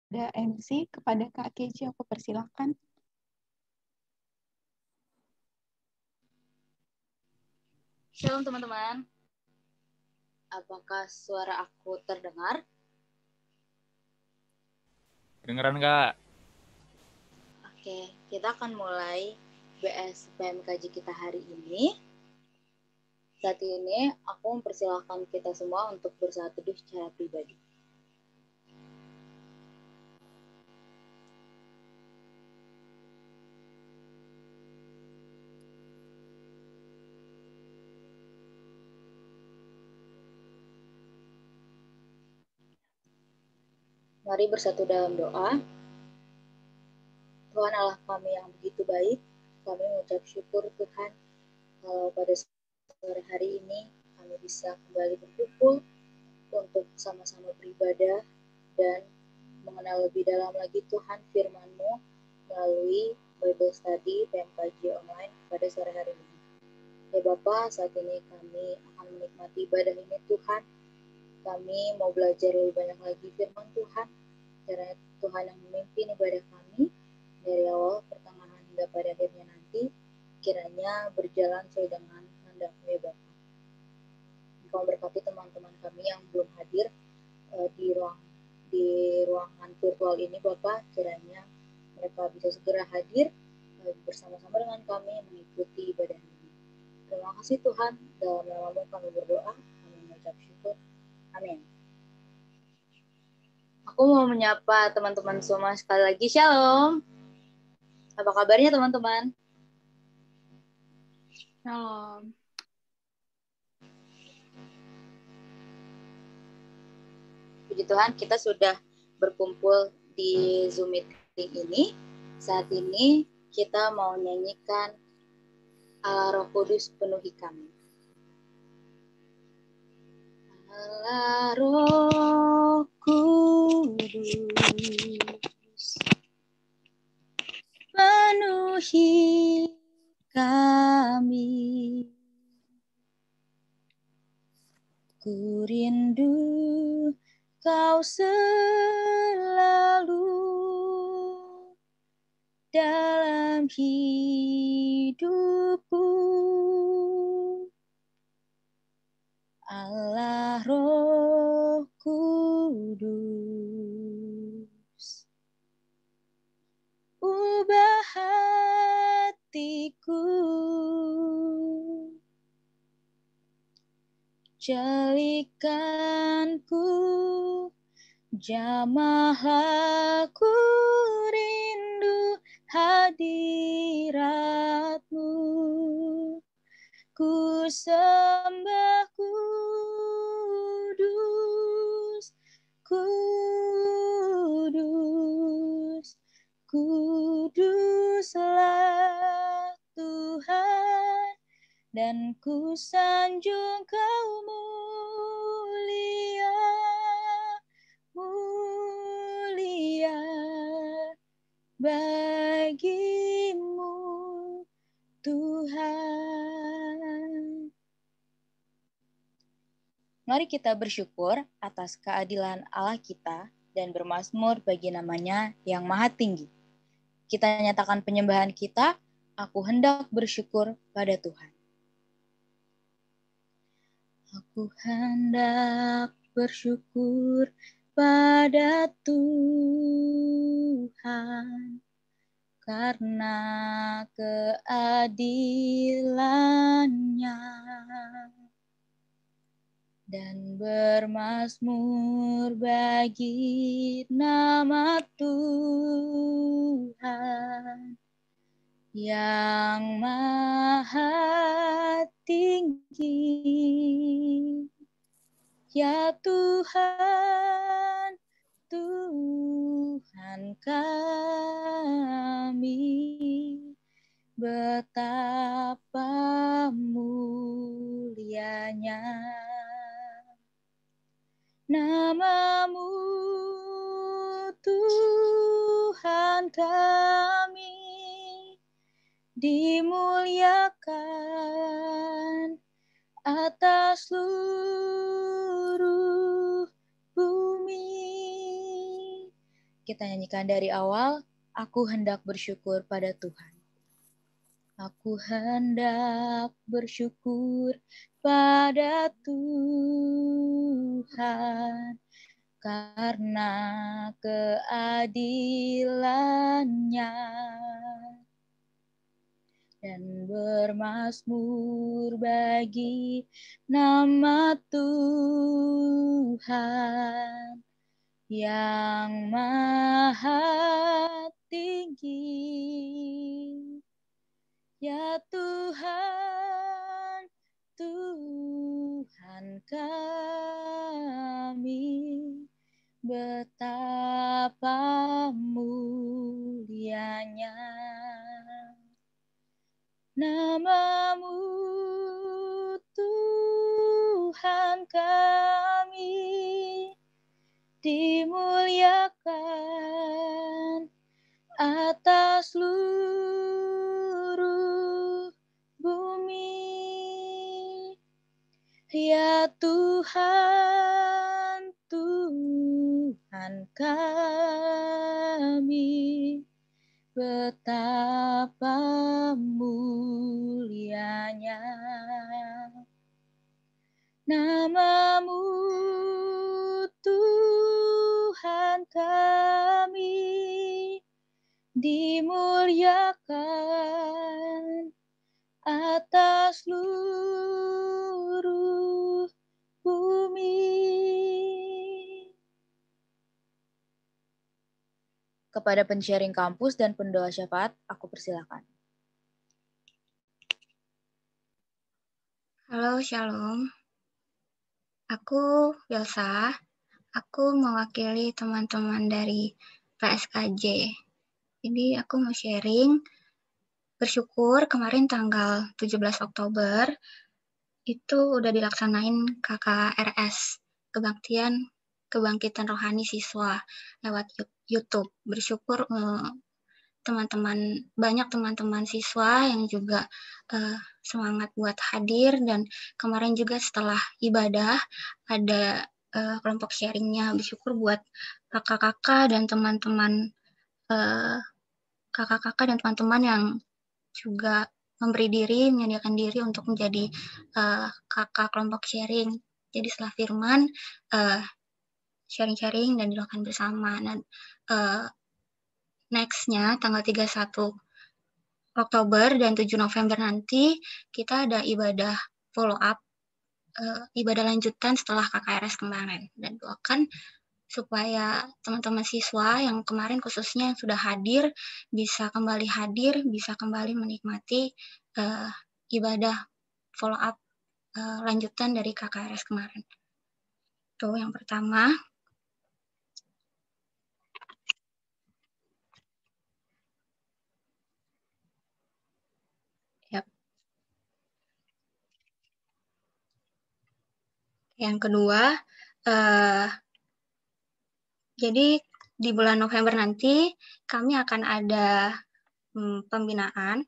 Ada MC kepada Kak Keji, aku persilakan. Shalom teman-teman. Apakah suara aku terdengar? Kedengeran nggak? Oke, kita akan mulai BS PMKJ kita hari ini. Saat ini aku mempersilahkan kita semua untuk bersaat teduh secara pribadi. Mari bersatu dalam doa. Tuhan Allah kami yang begitu baik, kami mengucap syukur Tuhan kalau pada sore hari ini kami bisa kembali berkumpul untuk sama-sama beribadah dan mengenal lebih dalam lagi Tuhan firman-Mu melalui Bible Study PMKJ online pada sore hari ini. Ya Bapa, saat ini kami akan menikmati ibadah ini Tuhan. Kami mau belajar lebih banyak lagi firman Tuhan. Karena Tuhan yang memimpin ibadah kami dari awal, pertengahan hingga pada akhirnya nanti, kiranya berjalan sesuai dengan kehendak-Mu ya Bapa. Engkau berkati teman-teman kami yang belum hadir di ruangan virtual ini Bapak, kiranya mereka bisa segera hadir bersama-sama dengan kami mengikuti ibadah ini. Terima kasih Tuhan, dalam nama-Mu kami berdoa, kami mengucap syukur. Amin. Aku mau menyapa teman-teman semua sekali lagi. Shalom. Apa kabarnya teman-teman? Shalom. Puji Tuhan, kita sudah berkumpul di Zoom meeting ini. Saat ini kita mau nyanyikan Allah Roh Kudus penuhi kami. Allah Roh Kudus penuhi kami. Ku rindu Kau selalu dalam hidupku. Allah Roh Kudus, ubah hatiku, jalikanku, jamahlah ku rindu hadirat-Mu. Ku sembah kudus, kudus, kuduslah Tuhan, dan ku sanjung Kau mulia, mulia bagi-Mu Tuhan. Mari kita bersyukur atas keadilan Allah kita dan bermazmur bagi nama-Nya yang maha tinggi. Kita nyatakan penyembahan kita, aku hendak bersyukur pada Tuhan. Aku hendak bersyukur pada Tuhan karena keadilan-Nya, dan bermazmur bagi nama Tuhan yang maha tinggi. Ya Tuhan, Tuhan kami, betapa mulianya nama-Mu Tuhan kami, dimuliakan atas seluruh bumi. Kita nyanyikan dari awal. Aku hendak bersyukur pada Tuhan. Aku hendak bersyukur pada Tuhan karena keadilan-Nya dan bermazmur bagi nama Tuhan yang maha tinggi. Ya Tuhan, Tuhan kami, betapa mulianya nama-Mu, Tuhan kami, dimuliakan atas seluruh bumi. Ya Tuhan, Tuhan kami, betapa mulianya nama-Mu, Tuhan kami, dimuliakan atas seluruh bumi. Kepada pensharing kampus dan pendoa syafaat, aku persilakan. Halo, Shalom. Aku Yelsa. Aku mewakili teman-teman dari PSKJ. Jadi aku mau sharing. Bersyukur kemarin tanggal 17 Oktober itu udah dilaksanain KKRS, Kebangkitan Rohani Siswa lewat YouTube. Bersyukur banyak teman-teman siswa yang juga semangat buat hadir, dan kemarin juga setelah ibadah ada kelompok sharingnya. Bersyukur buat kakak-kakak dan teman-teman yang juga memberi diri, menyediakan diri untuk menjadi kakak kelompok sharing. Jadi setelah firman, sharing-sharing dan dilakukan bersama. Dan next-nya tanggal 31 Oktober dan 7 November nanti kita ada ibadah follow up, ibadah lanjutan setelah KKRS kemarin. Dan doakan supaya teman-teman siswa yang kemarin khususnya yang sudah hadir bisa kembali hadir, bisa kembali menikmati ibadah follow up lanjutan dari KKRS kemarin. Itu yang pertama. Yap. Yang kedua, jadi di bulan November nanti kami akan ada pembinaan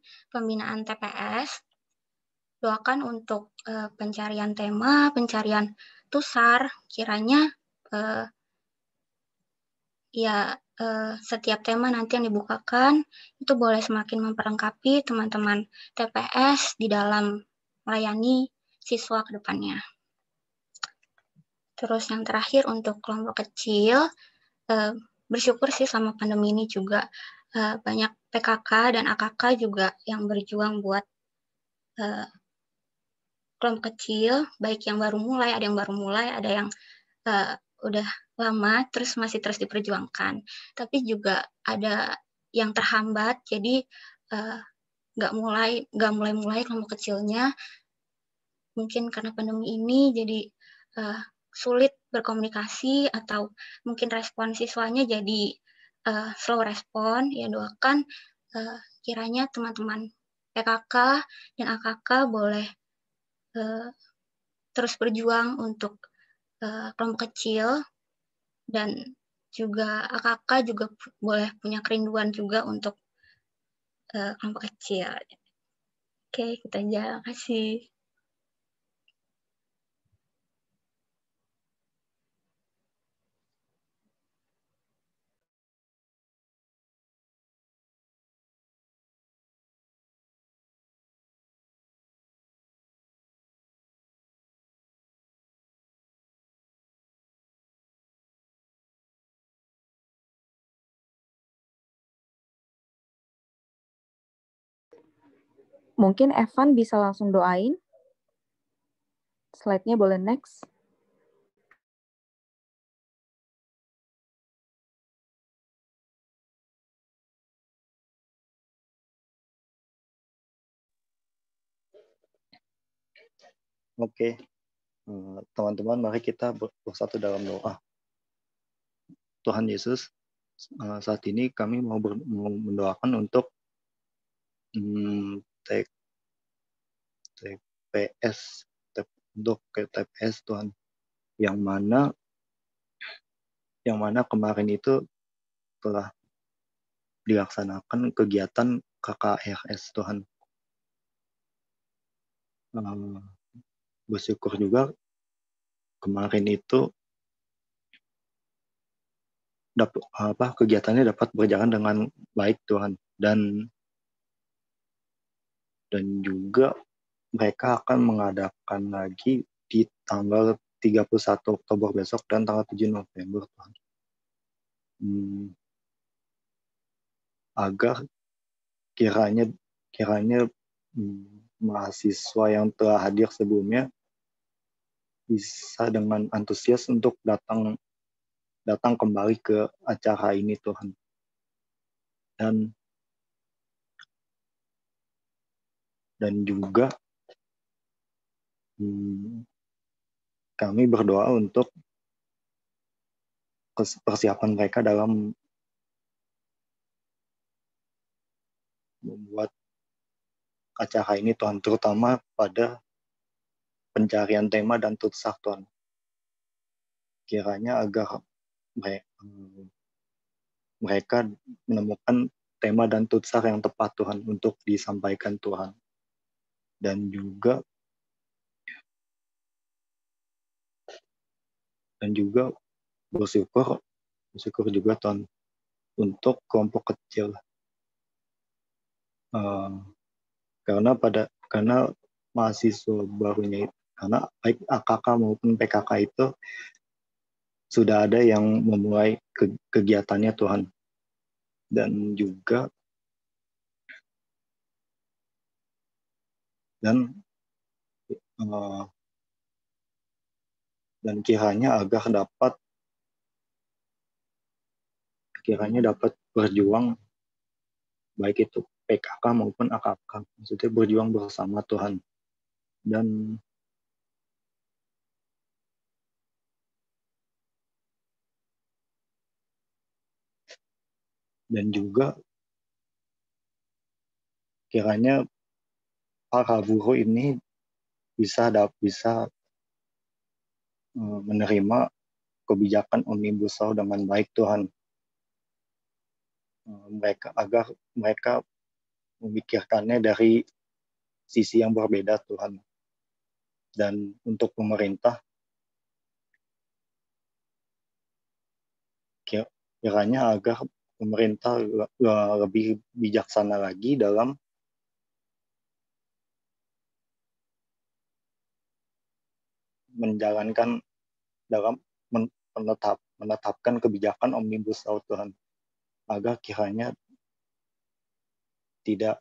TPS. Doakan untuk pencarian tema, pencarian tusar, kiranya setiap tema nanti yang dibukakan itu boleh semakin memperlengkapi teman-teman TPS di dalam melayani siswa ke depannya. Terus yang terakhir untuk kelompok kecil, bersyukur sih sama pandemi ini juga banyak PKK dan AKK juga yang berjuang buat kelompok kecil, baik yang baru mulai, ada yang udah lama, terus masih terus diperjuangkan. Tapi juga ada yang terhambat, jadi nggak mulai kelompok kecilnya. Mungkin karena pandemi ini, jadi sulit berkomunikasi, atau mungkin respon siswanya jadi slow respon. Ya doakan kiranya teman-teman PKK dan AKK boleh terus berjuang untuk kelompok kecil, dan juga AKK juga boleh punya kerinduan juga untuk kelompok kecil. Oke, kita aja. Terima kasih. Mungkin Evan bisa langsung doain. Slide-nya boleh next. Oke, teman-teman, mari kita bersatu dalam doa. Tuhan Yesus, saat ini kami mau mendoakan untuk TPS, untuk TPS Tuhan, yang mana kemarin itu telah dilaksanakan kegiatan KKRS Tuhan. Bersyukur juga kemarin itu kegiatannya dapat berjalan dengan baik Tuhan, dan juga mereka akan mengadakan lagi di tanggal 31 Oktober besok dan tanggal 7 November Tuhan. Agar kiranya mahasiswa yang telah hadir sebelumnya bisa dengan antusias untuk datang kembali ke acara ini Tuhan. Dan juga kami berdoa untuk persiapan mereka dalam membuat acara ini Tuhan, terutama pada pencarian tema dan tutsar Tuhan. Kiranya agar mereka menemukan tema dan tutsar yang tepat Tuhan untuk disampaikan Tuhan. Dan juga bersyukur juga Tuhan untuk kelompok kecil, karena mahasiswa barunya, karena baik AKK maupun PKK itu sudah ada yang memulai kegiatannya Tuhan, dan kiranya dapat berjuang, baik itu PKK maupun AKK, maksudnya berjuang bersama Tuhan. Dan juga kiranya para buruh ini bisa menerima kebijakan Omnibus Law dengan baik Tuhan. Agar mereka memikirkannya dari sisi yang berbeda Tuhan. Dan untuk pemerintah, kiranya agar pemerintah lebih bijaksana lagi dalam menetapkan kebijakan Omnibus Law Tuhan, agar kiranya tidak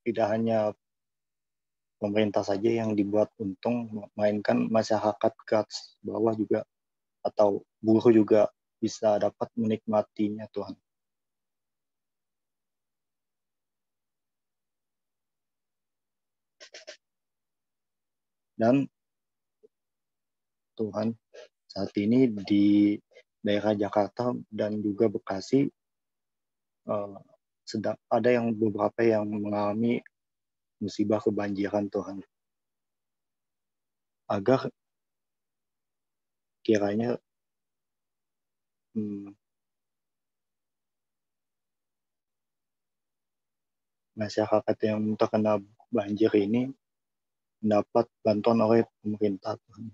hanya pemerintah saja yang dibuat untung, melainkan masyarakat kelas bawah juga atau buruh juga bisa dapat menikmatinya Tuhan. Dan Tuhan, saat ini di daerah Jakarta dan juga Bekasi sedang ada beberapa yang mengalami musibah kebanjiran Tuhan. Agar kiranya masyarakat yang terkena banjir ini mendapat bantuan oleh pemerintah Tuhan.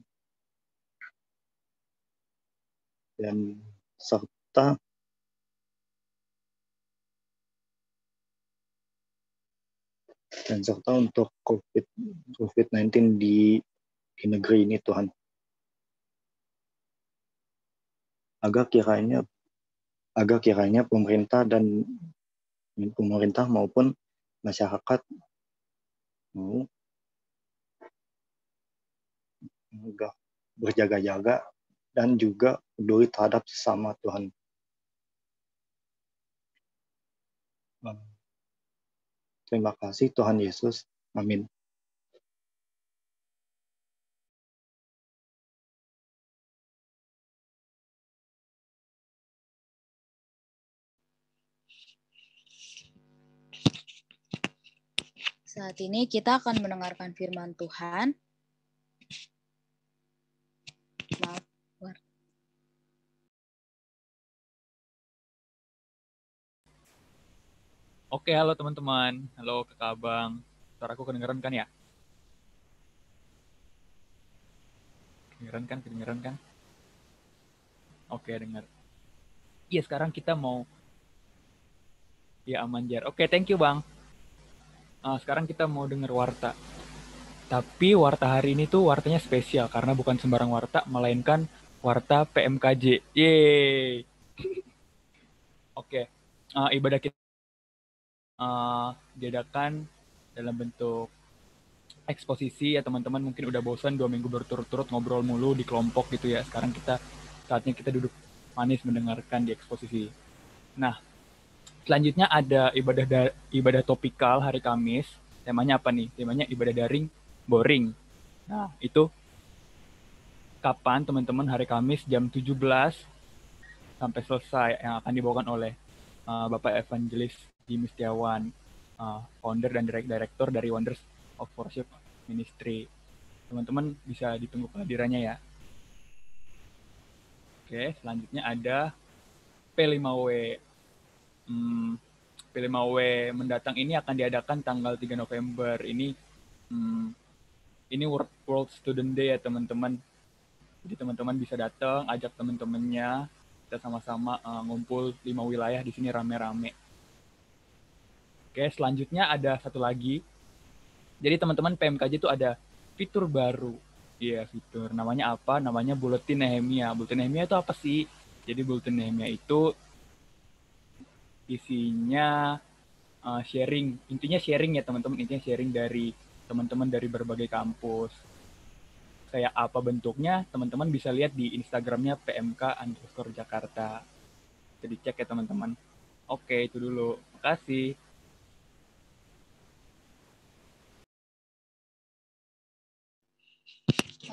Dan serta untuk COVID-19 di negeri ini Tuhan. Agar kiranya pemerintah maupun masyarakat Enggak berjaga-jaga dan juga peduli terhadap sesama Tuhan. Terima kasih Tuhan Yesus. Amin. Saat ini kita akan mendengarkan firman Tuhan. Maaf. Oke, halo teman-teman. Halo Kakak Abang. Suaraku kedengeran kan ya? Kedengeran kan? Oke, dengar. Iya, sekarang kita mau... Ya, aman, Jar. Oke, thank you, Bang. Sekarang kita mau denger warta. Tapi warta hari ini tuh wartanya spesial, karena bukan sembarang warta, melainkan warta PMKJ. Yeay! Oke, ibadah kita diadakan dalam bentuk eksposisi ya teman-teman. Mungkin udah bosan 2 minggu berturut-turut ngobrol mulu di kelompok gitu ya. Sekarang saatnya kita duduk manis mendengarkan di eksposisi. Nah, selanjutnya ada ibadah topikal hari Kamis. Temanya apa nih? Temanya ibadah daring boring. Nah, itu kapan teman-teman hari Kamis jam 17 sampai selesai yang akan dibawakan oleh Bapak Evangelis Jimmy Setiawan, founder dan direktur dari Wonders of Worship Ministry. Teman-teman bisa ditunggu kehadirannya ya. Oke, selanjutnya ada P5W. P5W mendatang ini akan diadakan tanggal 3 November. Ini World Student Day ya teman-teman. Jadi teman-teman bisa datang, ajak teman-temannya, kita sama-sama ngumpul 5 wilayah di sini rame-rame. Oke, selanjutnya ada satu lagi. Jadi teman-teman PMKJ itu ada fitur baru. Iya, fitur. Namanya apa? Namanya Buletin Nehemia. Buletin Nehemia itu apa sih? Jadi Buletin Nehemia itu isinya sharing. Intinya sharing ya teman-teman. Intinya sharing dari teman-teman dari berbagai kampus. Kayak apa bentuknya, teman-teman bisa lihat di Instagramnya PMK_Jakarta. Bisa dicek ya teman-teman. Oke, itu dulu. Makasih.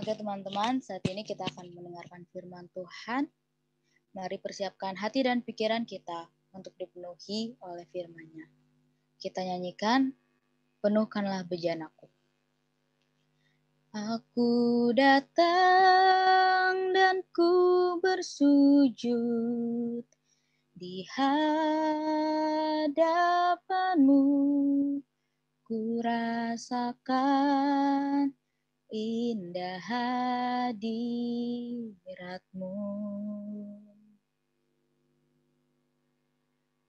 Oke teman-teman, saat ini kita akan mendengarkan firman Tuhan. Mari persiapkan hati dan pikiran kita untuk dipenuhi oleh firman-Nya. Kita nyanyikan, penuhkanlah bejanaku. Aku datang dan ku bersujud di hadapan-Mu. Ku rasakan indah hadirat-Mu.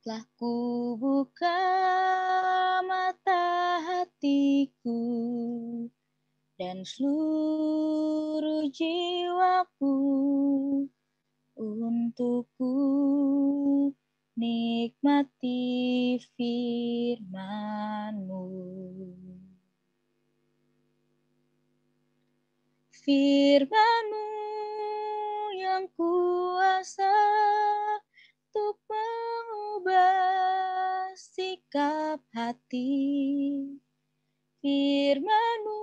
Telah ku buka mata hatiku dan seluruh jiwaku untuk ku nikmati firman-Mu. Firman-Mu yang kuasa untuk mengubah sikap hati. Firman-Mu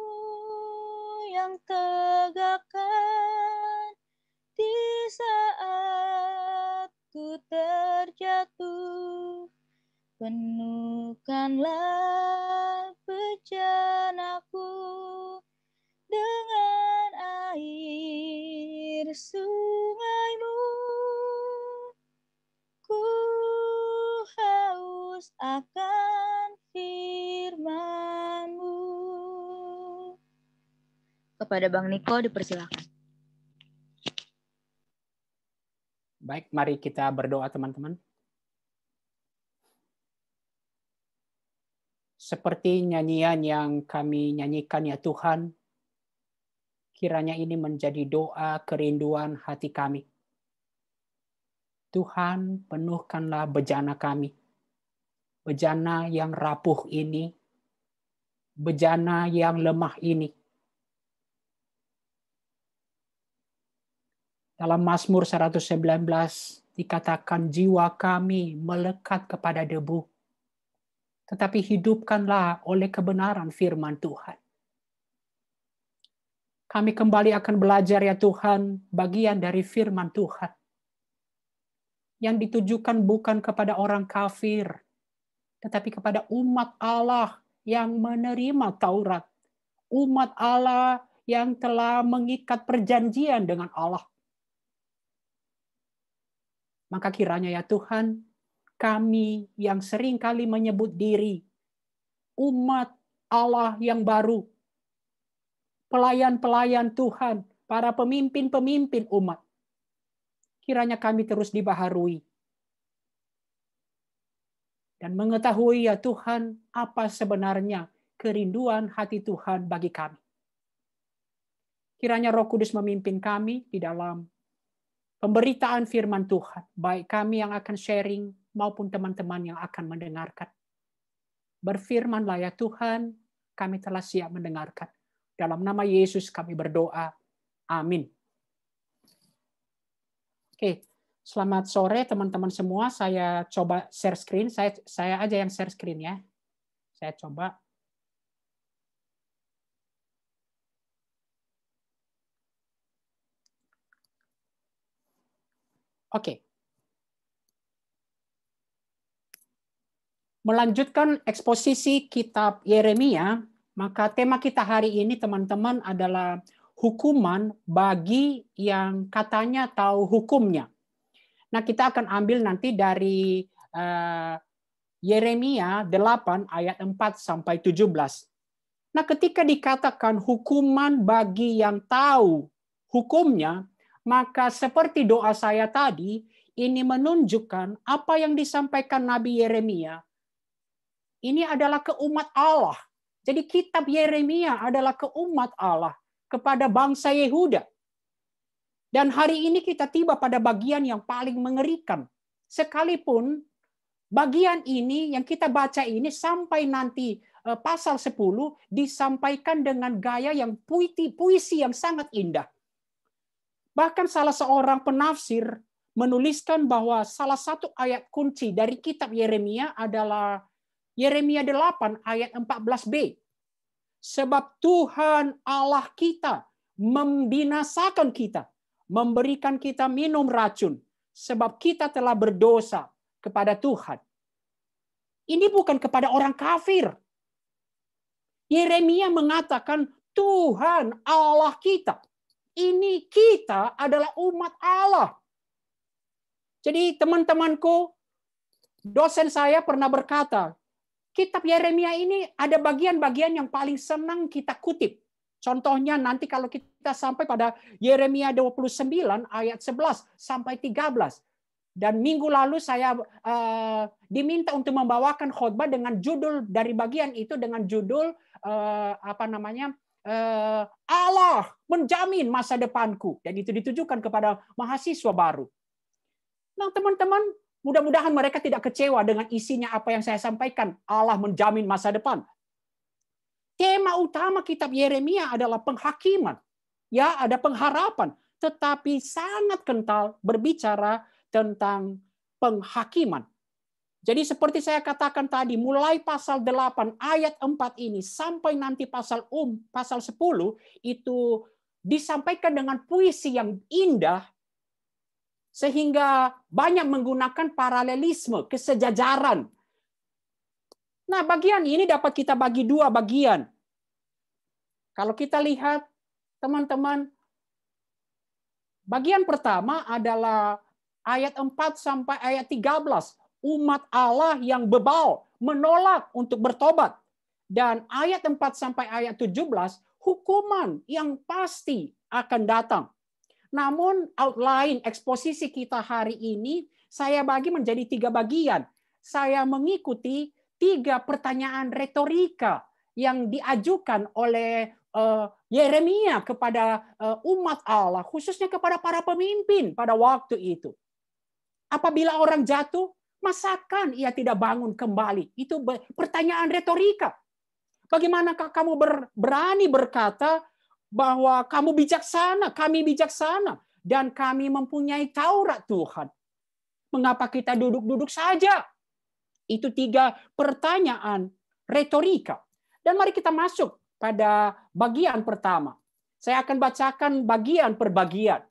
yang tegakkan di saat ku terjatuh. Penuhkanlah bejanaku dengan air sungai-Mu. Ku haus akan firman-Mu. Kepada Bang Niko dipersilakan. Baik, mari kita berdoa teman-teman. Seperti nyanyian yang kami nyanyikan ya Tuhan, kiranya ini menjadi doa kerinduan hati kami. Tuhan, penuhkanlah bejana kami. Bejana yang rapuh ini bejana yang lemah ini. Dalam Mazmur 119 dikatakan jiwa kami melekat kepada debu. Tetapi hidupkanlah oleh kebenaran firman Tuhan. Kami kembali akan belajar ya Tuhan bagian dari firman Tuhan. Yang ditujukan bukan kepada orang kafir, tetapi kepada umat Allah yang menerima Taurat. Umat Allah yang telah mengikat perjanjian dengan Allah. Maka kiranya ya Tuhan, kami yang seringkali menyebut diri umat Allah yang baru, pelayan-pelayan Tuhan, para pemimpin-pemimpin umat, kiranya kami terus dibaharui dan mengetahui ya Tuhan apa sebenarnya kerinduan hati Tuhan bagi kami. Kiranya Roh Kudus memimpin kami di dalam pemberitaan firman Tuhan, baik kami yang akan sharing maupun teman-teman yang akan mendengarkan. Berfirmanlah ya Tuhan, kami telah siap mendengarkan. Dalam nama Yesus kami berdoa. Amin. Oke, selamat sore teman-teman semua. Saya coba share screen. Saya aja yang share screen ya. Saya coba. Oke. Melanjutkan eksposisi kitab Yeremia, maka tema kita hari ini teman-teman adalah hukuman bagi yang katanya tahu hukumnya. Nah, kita akan ambil nanti dari Yeremia 8 ayat 4 sampai 17. Nah, ketika dikatakan hukuman bagi yang tahu hukumnya, maka seperti doa saya tadi, ini menunjukkan apa yang disampaikan Nabi Yeremia. Ini adalah ke umat Allah. Jadi kitab Yeremia adalah ke umat Allah, kepada bangsa Yehuda. Dan hari ini kita tiba pada bagian yang paling mengerikan. Sekalipun bagian ini yang kita baca ini sampai nanti pasal 10 disampaikan dengan gaya yang puisi yang sangat indah. Bahkan salah seorang penafsir menuliskan bahwa salah satu ayat kunci dari kitab Yeremia adalah Yeremia 8 ayat 14b. Sebab Tuhan Allah kita membinasakan kita, memberikan kita minum racun, sebab kita telah berdosa kepada Tuhan. Ini bukan kepada orang kafir. Yeremia mengatakan Tuhan Allah kita. Ini kita adalah umat Allah. Jadi teman-temanku, dosen saya pernah berkata, kitab Yeremia ini ada bagian-bagian yang paling senang kita kutip. Contohnya nanti kalau kita sampai pada Yeremia 29 ayat 11 sampai 13. Dan minggu lalu saya diminta untuk membawakan khotbah dengan judul dari bagian itu dengan judul Allah menjamin masa depanku. Dan itu ditujukan kepada mahasiswa baru. Nah, teman-teman, mudah-mudahan mereka tidak kecewa dengan isinya apa yang saya sampaikan. Allah menjamin masa depan. Tema utama kitab Yeremia adalah penghakiman. Ya, ada pengharapan. Tetapi sangat kental berbicara tentang penghakiman. Jadi seperti saya katakan tadi, mulai pasal 8 ayat 4 ini sampai nanti pasal 10 itu disampaikan dengan puisi yang indah, sehingga banyak menggunakan paralelisme, kesejajaran. Nah, bagian ini dapat kita bagi dua bagian. Kalau kita lihat, teman-teman, bagian pertama adalah ayat 4 sampai ayat 13. Umat Allah yang bebal, menolak untuk bertobat. Dan ayat 4 sampai ayat 17, hukuman yang pasti akan datang. Namun outline eksposisi kita hari ini saya bagi menjadi 3 bagian. Saya mengikuti 3 pertanyaan retorika yang diajukan oleh Yeremia kepada umat Allah, khususnya kepada para pemimpin pada waktu itu. Apabila orang jatuh, masakan ia tidak bangun kembali? Itu pertanyaan retorika. Bagaimanakah kamu berani berkata bahwa kamu bijaksana, kami bijaksana, dan kami mempunyai Taurat Tuhan? Mengapa kita duduk-duduk saja? Itu 3 pertanyaan retorika. Dan mari kita masuk pada bagian pertama. Saya akan bacakan bagian per bagian.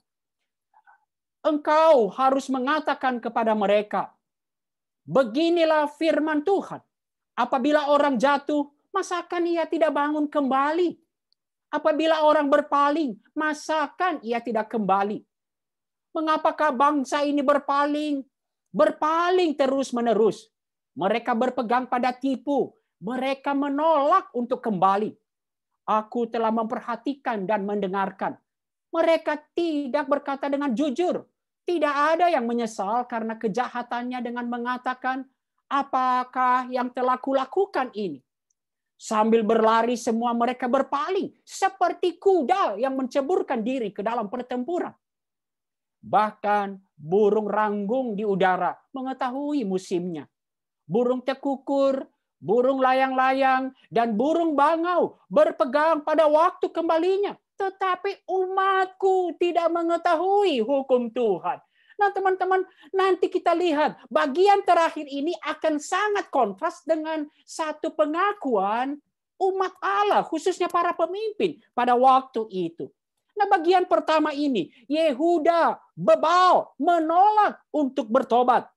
Engkau harus mengatakan kepada mereka, beginilah firman Tuhan. Apabila orang jatuh, masakan ia tidak bangun kembali? Apabila orang berpaling, masakan ia tidak kembali? Mengapakah bangsa ini berpaling? Berpaling terus-menerus. Mereka berpegang pada tipu. Mereka menolak untuk kembali. Aku telah memperhatikan dan mendengarkan. Mereka tidak berkata dengan jujur. Tidak ada yang menyesal karena kejahatannya dengan mengatakan, apakah yang telah kulakukan ini? Sambil berlari semua mereka berpaling. Seperti kuda yang menceburkan diri ke dalam pertempuran. Bahkan burung ranggung di udara mengetahui musimnya. Burung tekukur, burung layang-layang, dan burung bangau berpegang pada waktu kembalinya. Tetapi umatku tidak mengetahui hukum Tuhan. Nah teman-teman, nanti kita lihat bagian terakhir ini akan sangat kontras dengan satu pengakuan umat Allah, khususnya para pemimpin pada waktu itu. Nah bagian pertama ini, Yehuda, bebal, menolak untuk bertobat.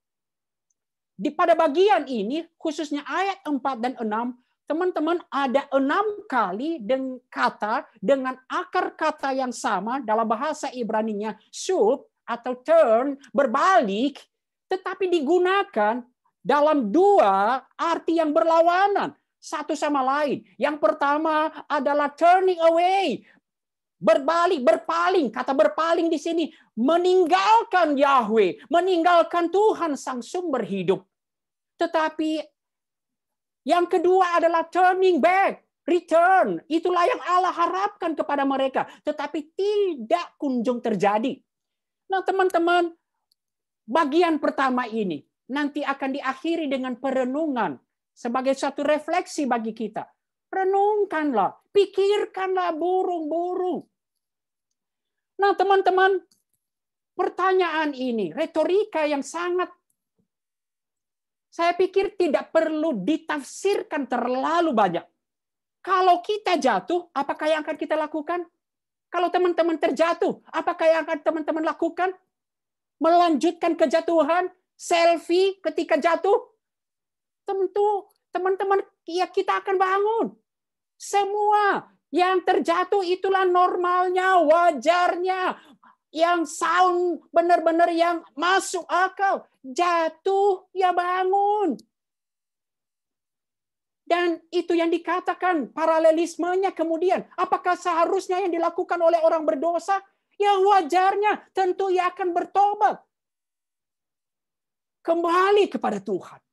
Pada bagian ini, khususnya ayat 4 dan 6, teman-teman ada 6 kali kata dengan akar kata yang sama dalam bahasa Ibraninya, shub atau turn, berbalik, tetapi digunakan dalam 2 arti yang berlawanan satu sama lain. Yang pertama adalah turning away, berbalik, berpaling. Kata berpaling di sini meninggalkan Yahweh, meninggalkan Tuhan sang sumber hidup. Tetapi yang kedua adalah turning back, return. Itulah yang Allah harapkan kepada mereka, tetapi tidak kunjung terjadi. Nah, teman-teman, bagian pertama ini nanti akan diakhiri dengan perenungan sebagai satu refleksi bagi kita. Renungkanlah, pikirkanlah burung-burung. Nah, teman-teman, pertanyaan ini, retorika yang sangat, saya pikir tidak perlu ditafsirkan terlalu banyak. Kalau kita jatuh, apakah yang akan kita lakukan? Kalau teman-teman terjatuh, apakah yang akan teman-teman lakukan? Melanjutkan kejatuhan? Selfie ketika jatuh? Tentu, teman-teman, ya kita akan bangun. Semua yang terjatuh itulah normalnya, wajarnya. Yang sound benar-benar yang masuk akal. Jatuh, ya bangun. Dan itu yang dikatakan paralelismenya kemudian. Apakah seharusnya yang dilakukan oleh orang berdosa? Ya wajarnya, tentu ia akan bertobat. Kembali kepada Tuhan.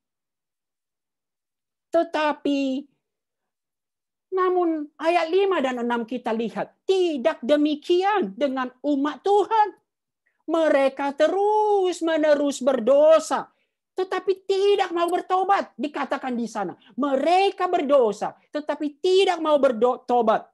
Tetapi, namun ayat 5 dan 6 kita lihat, tidak demikian dengan umat Tuhan. Mereka terus-menerus berdosa, tetapi tidak mau bertobat. Dikatakan di sana, mereka berdosa, tetapi tidak mau bertobat.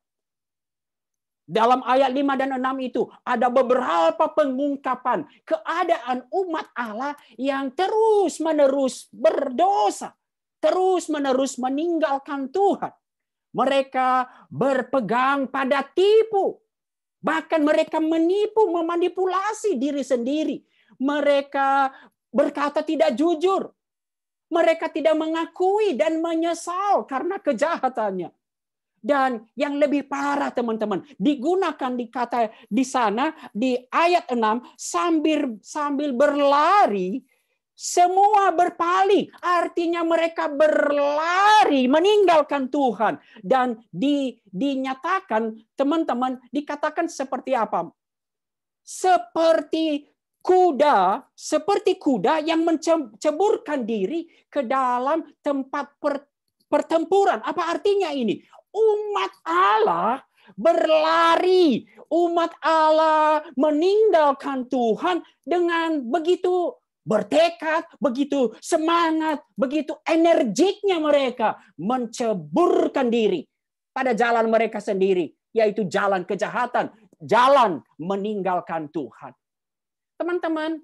Dalam ayat 5 dan 6 itu ada beberapa pengungkapan keadaan umat Allah yang terus-menerus berdosa, terus-menerus meninggalkan Tuhan. Mereka berpegang pada tipu. Bahkan mereka menipu, memanipulasi diri sendiri. Mereka berkata tidak jujur. Mereka tidak mengakui dan menyesal karena kejahatannya. Dan yang lebih parah teman-teman, digunakan di kata di sana di ayat 6 sambil berlari, semua berpaling. Artinya mereka berlari meninggalkan Tuhan. Dan dinyatakan teman-teman, dikatakan seperti apa? Seperti kuda yang menceburkan diri ke dalam tempat pertempuran. Apa artinya ini? Umat Allah berlari. Umat Allah meninggalkan Tuhan dengan begitu bertekad, begitu semangat, begitu energiknya mereka menceburkan diri pada jalan mereka sendiri, yaitu jalan kejahatan, jalan meninggalkan Tuhan. Teman-teman,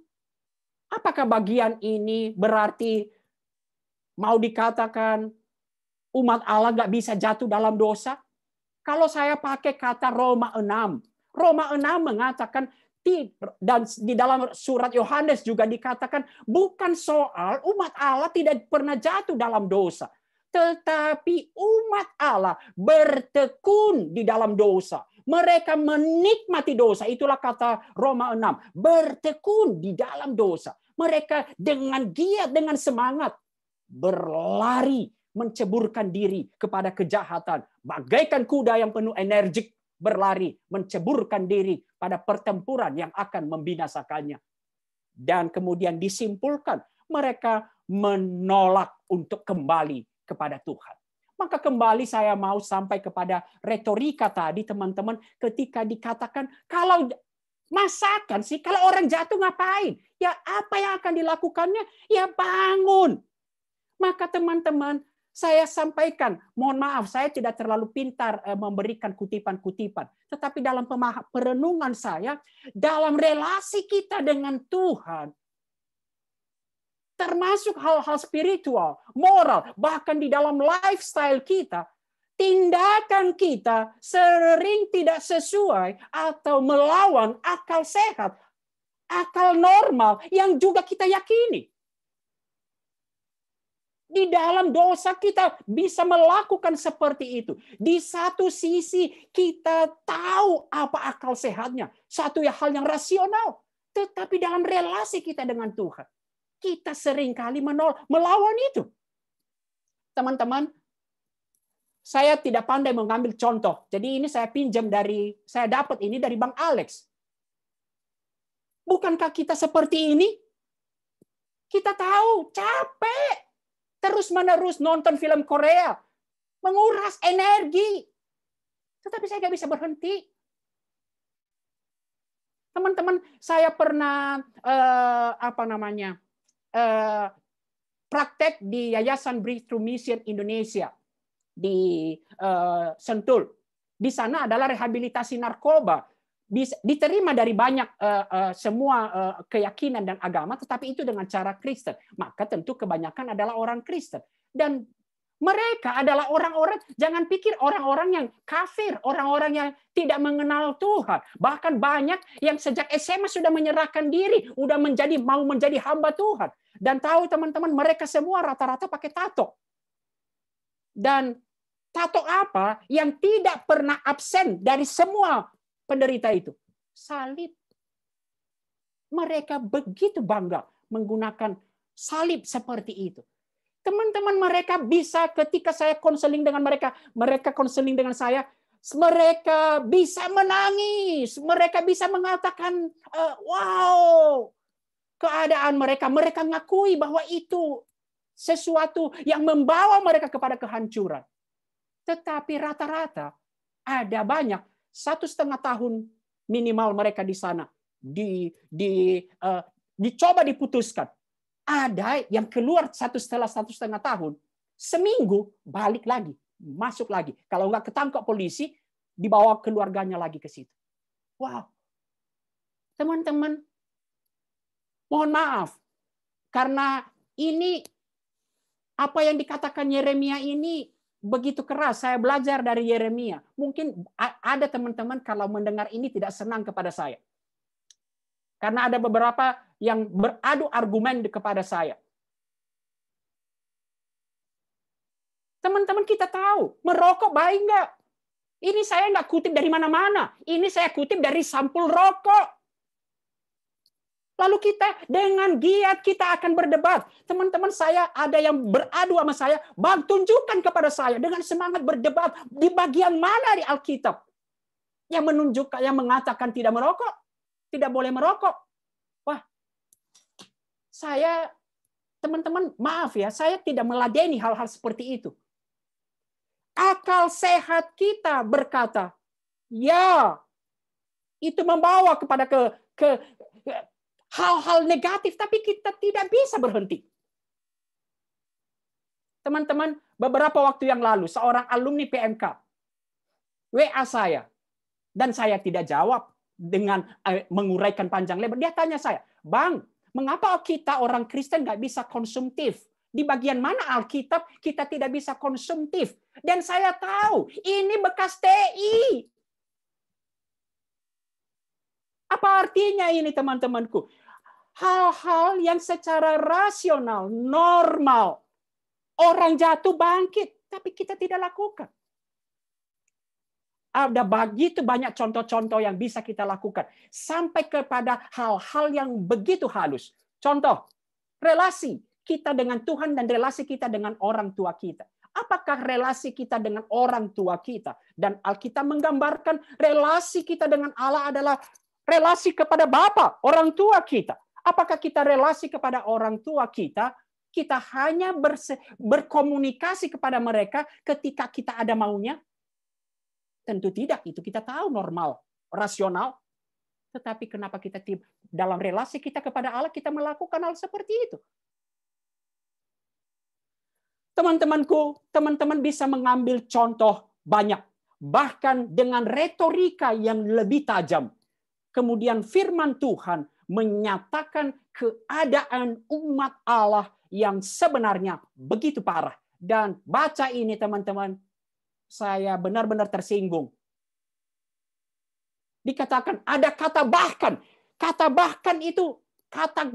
apakah bagian ini berarti mau dikatakan umat Allah nggak bisa jatuh dalam dosa? Kalau saya pakai kata Roma 6 mengatakan, dan di dalam surat Yohanes juga dikatakan, bukan soal umat Allah tidak pernah jatuh dalam dosa, tetapi umat Allah bertekun di dalam dosa. Mereka menikmati dosa. Itulah kata Roma 6. Bertekun di dalam dosa. Mereka dengan giat, dengan semangat berlari, menceburkan diri kepada kejahatan. Bagaikan kuda yang penuh energik berlari, menceburkan diri pada pertempuran yang akan membinasakannya. Dan kemudian disimpulkan, mereka menolak untuk kembali kepada Tuhan. Maka kembali saya mau sampai kepada retorika tadi, teman-teman, ketika dikatakan, kalau masakan sih, kalau orang jatuh ngapain? Ya apa yang akan dilakukannya? Ya bangun. Maka teman-teman, saya sampaikan, mohon maaf, saya tidak terlalu pintar memberikan kutipan-kutipan. Tetapi dalam perenungan saya, dalam relasi kita dengan Tuhan, termasuk hal-hal spiritual, moral, bahkan di dalam lifestyle kita, tindakan kita sering tidak sesuai atau melawan akal sehat, akal normal yang juga kita yakini. Di dalam dosa kita bisa melakukan seperti itu. Di satu sisi kita tahu apa akal sehatnya, satu hal yang rasional, tetapi dalam relasi kita dengan Tuhan, kita seringkali melawan itu. Teman-teman, saya tidak pandai mengambil contoh. Jadi ini saya dapat ini dari Bang Alex. Bukankah kita seperti ini? Kita tahu, capek. Terus-menerus nonton film Korea. Menguras energi. Tetapi saya nggak bisa berhenti. Teman-teman, saya pernah praktek di Yayasan Breakthrough Mission Indonesia di Sentul. Di sana adalah rehabilitasi narkoba. Diterima dari banyak semua keyakinan dan agama, tetapi itu dengan cara Kristen. Maka tentu kebanyakan adalah orang Kristen. Dan mereka adalah orang-orang, jangan pikir orang-orang yang kafir, orang-orang yang tidak mengenal Tuhan. Bahkan banyak yang sejak SMA sudah menyerahkan diri, mau menjadi hamba Tuhan. Dan tahu teman-teman, mereka semua rata-rata pakai tato. Dan tato apa yang tidak pernah absen dari semua penderita itu? Salib. Mereka begitu bangga menggunakan salib seperti itu. Teman-teman, mereka bisa ketika saya konseling dengan mereka konseling dengan saya, mereka bisa menangis, mereka bisa mengatakan, wow, keadaan mereka ngakui bahwa itu sesuatu yang membawa mereka kepada kehancuran. Tetapi rata-rata ada banyak 1,5 tahun minimal mereka di sana dicoba diputuskan. Ada yang keluar setelah 1,5 tahun, seminggu balik lagi, masuk lagi. Kalau nggak ketangkap polisi, dibawa keluarganya lagi ke situ. Wow, teman-teman, mohon maaf karena ini apa yang dikatakan Yeremia ini begitu keras. Saya belajar dari Yeremia. Mungkin ada teman-teman kalau mendengar ini tidak senang kepada saya. Karena ada beberapa yang beradu argumen kepada saya. Teman-teman, kita tahu, merokok baik nggak? Ini saya nggak kutip dari mana-mana. Ini saya kutip dari sampul rokok. Lalu kita dengan giat kita akan berdebat. Teman-teman, saya ada yang beradu sama saya, Bang, tunjukkan kepada saya dengan semangat berdebat di bagian mana di Alkitab yang menunjukkan, yang mengatakan tidak merokok, tidak boleh merokok. Wah, saya, teman-teman, maaf ya, saya tidak meladeni hal-hal seperti itu. Akal sehat kita berkata, ya, itu membawa kepada hal-hal negatif, tapi kita tidak bisa berhenti. Teman-teman, beberapa waktu yang lalu, seorang alumni PMK WA saya, dan saya tidak jawab dengan menguraikan panjang lebar. Dia tanya saya, Bang, mengapa kita orang Kristen nggak bisa konsumtif? Di bagian mana Alkitab kita tidak bisa konsumtif? Dan saya tahu, ini bekas TI. Apa artinya ini, teman-temanku? Hal-hal yang secara rasional, normal, orang jatuh bangkit, tapi kita tidak lakukan. Ada begitu banyak contoh-contoh yang bisa kita lakukan. Sampai kepada hal-hal yang begitu halus. Contoh, relasi kita dengan Tuhan dan relasi kita dengan orang tua kita. Apakah relasi kita dengan orang tua kita? Dan Alkitab menggambarkan relasi kita dengan Allah adalah relasi kepada Bapa, orang tua kita. Apakah kita relasi kepada orang tua kita? Kita hanya berkomunikasi kepada mereka ketika kita ada maunya? Tentu tidak, itu kita tahu normal, rasional. Tetapi kenapa kita dalam relasi kita kepada Allah, kita melakukan hal seperti itu? Teman-temanku, teman-teman bisa mengambil contoh banyak. Bahkan dengan retorika yang lebih tajam. Kemudian firman Tuhan menyatakan keadaan umat Allah yang sebenarnya begitu parah. Dan baca ini, teman-teman, saya benar-benar tersinggung. Dikatakan ada kata bahkan. Kata bahkan itu kata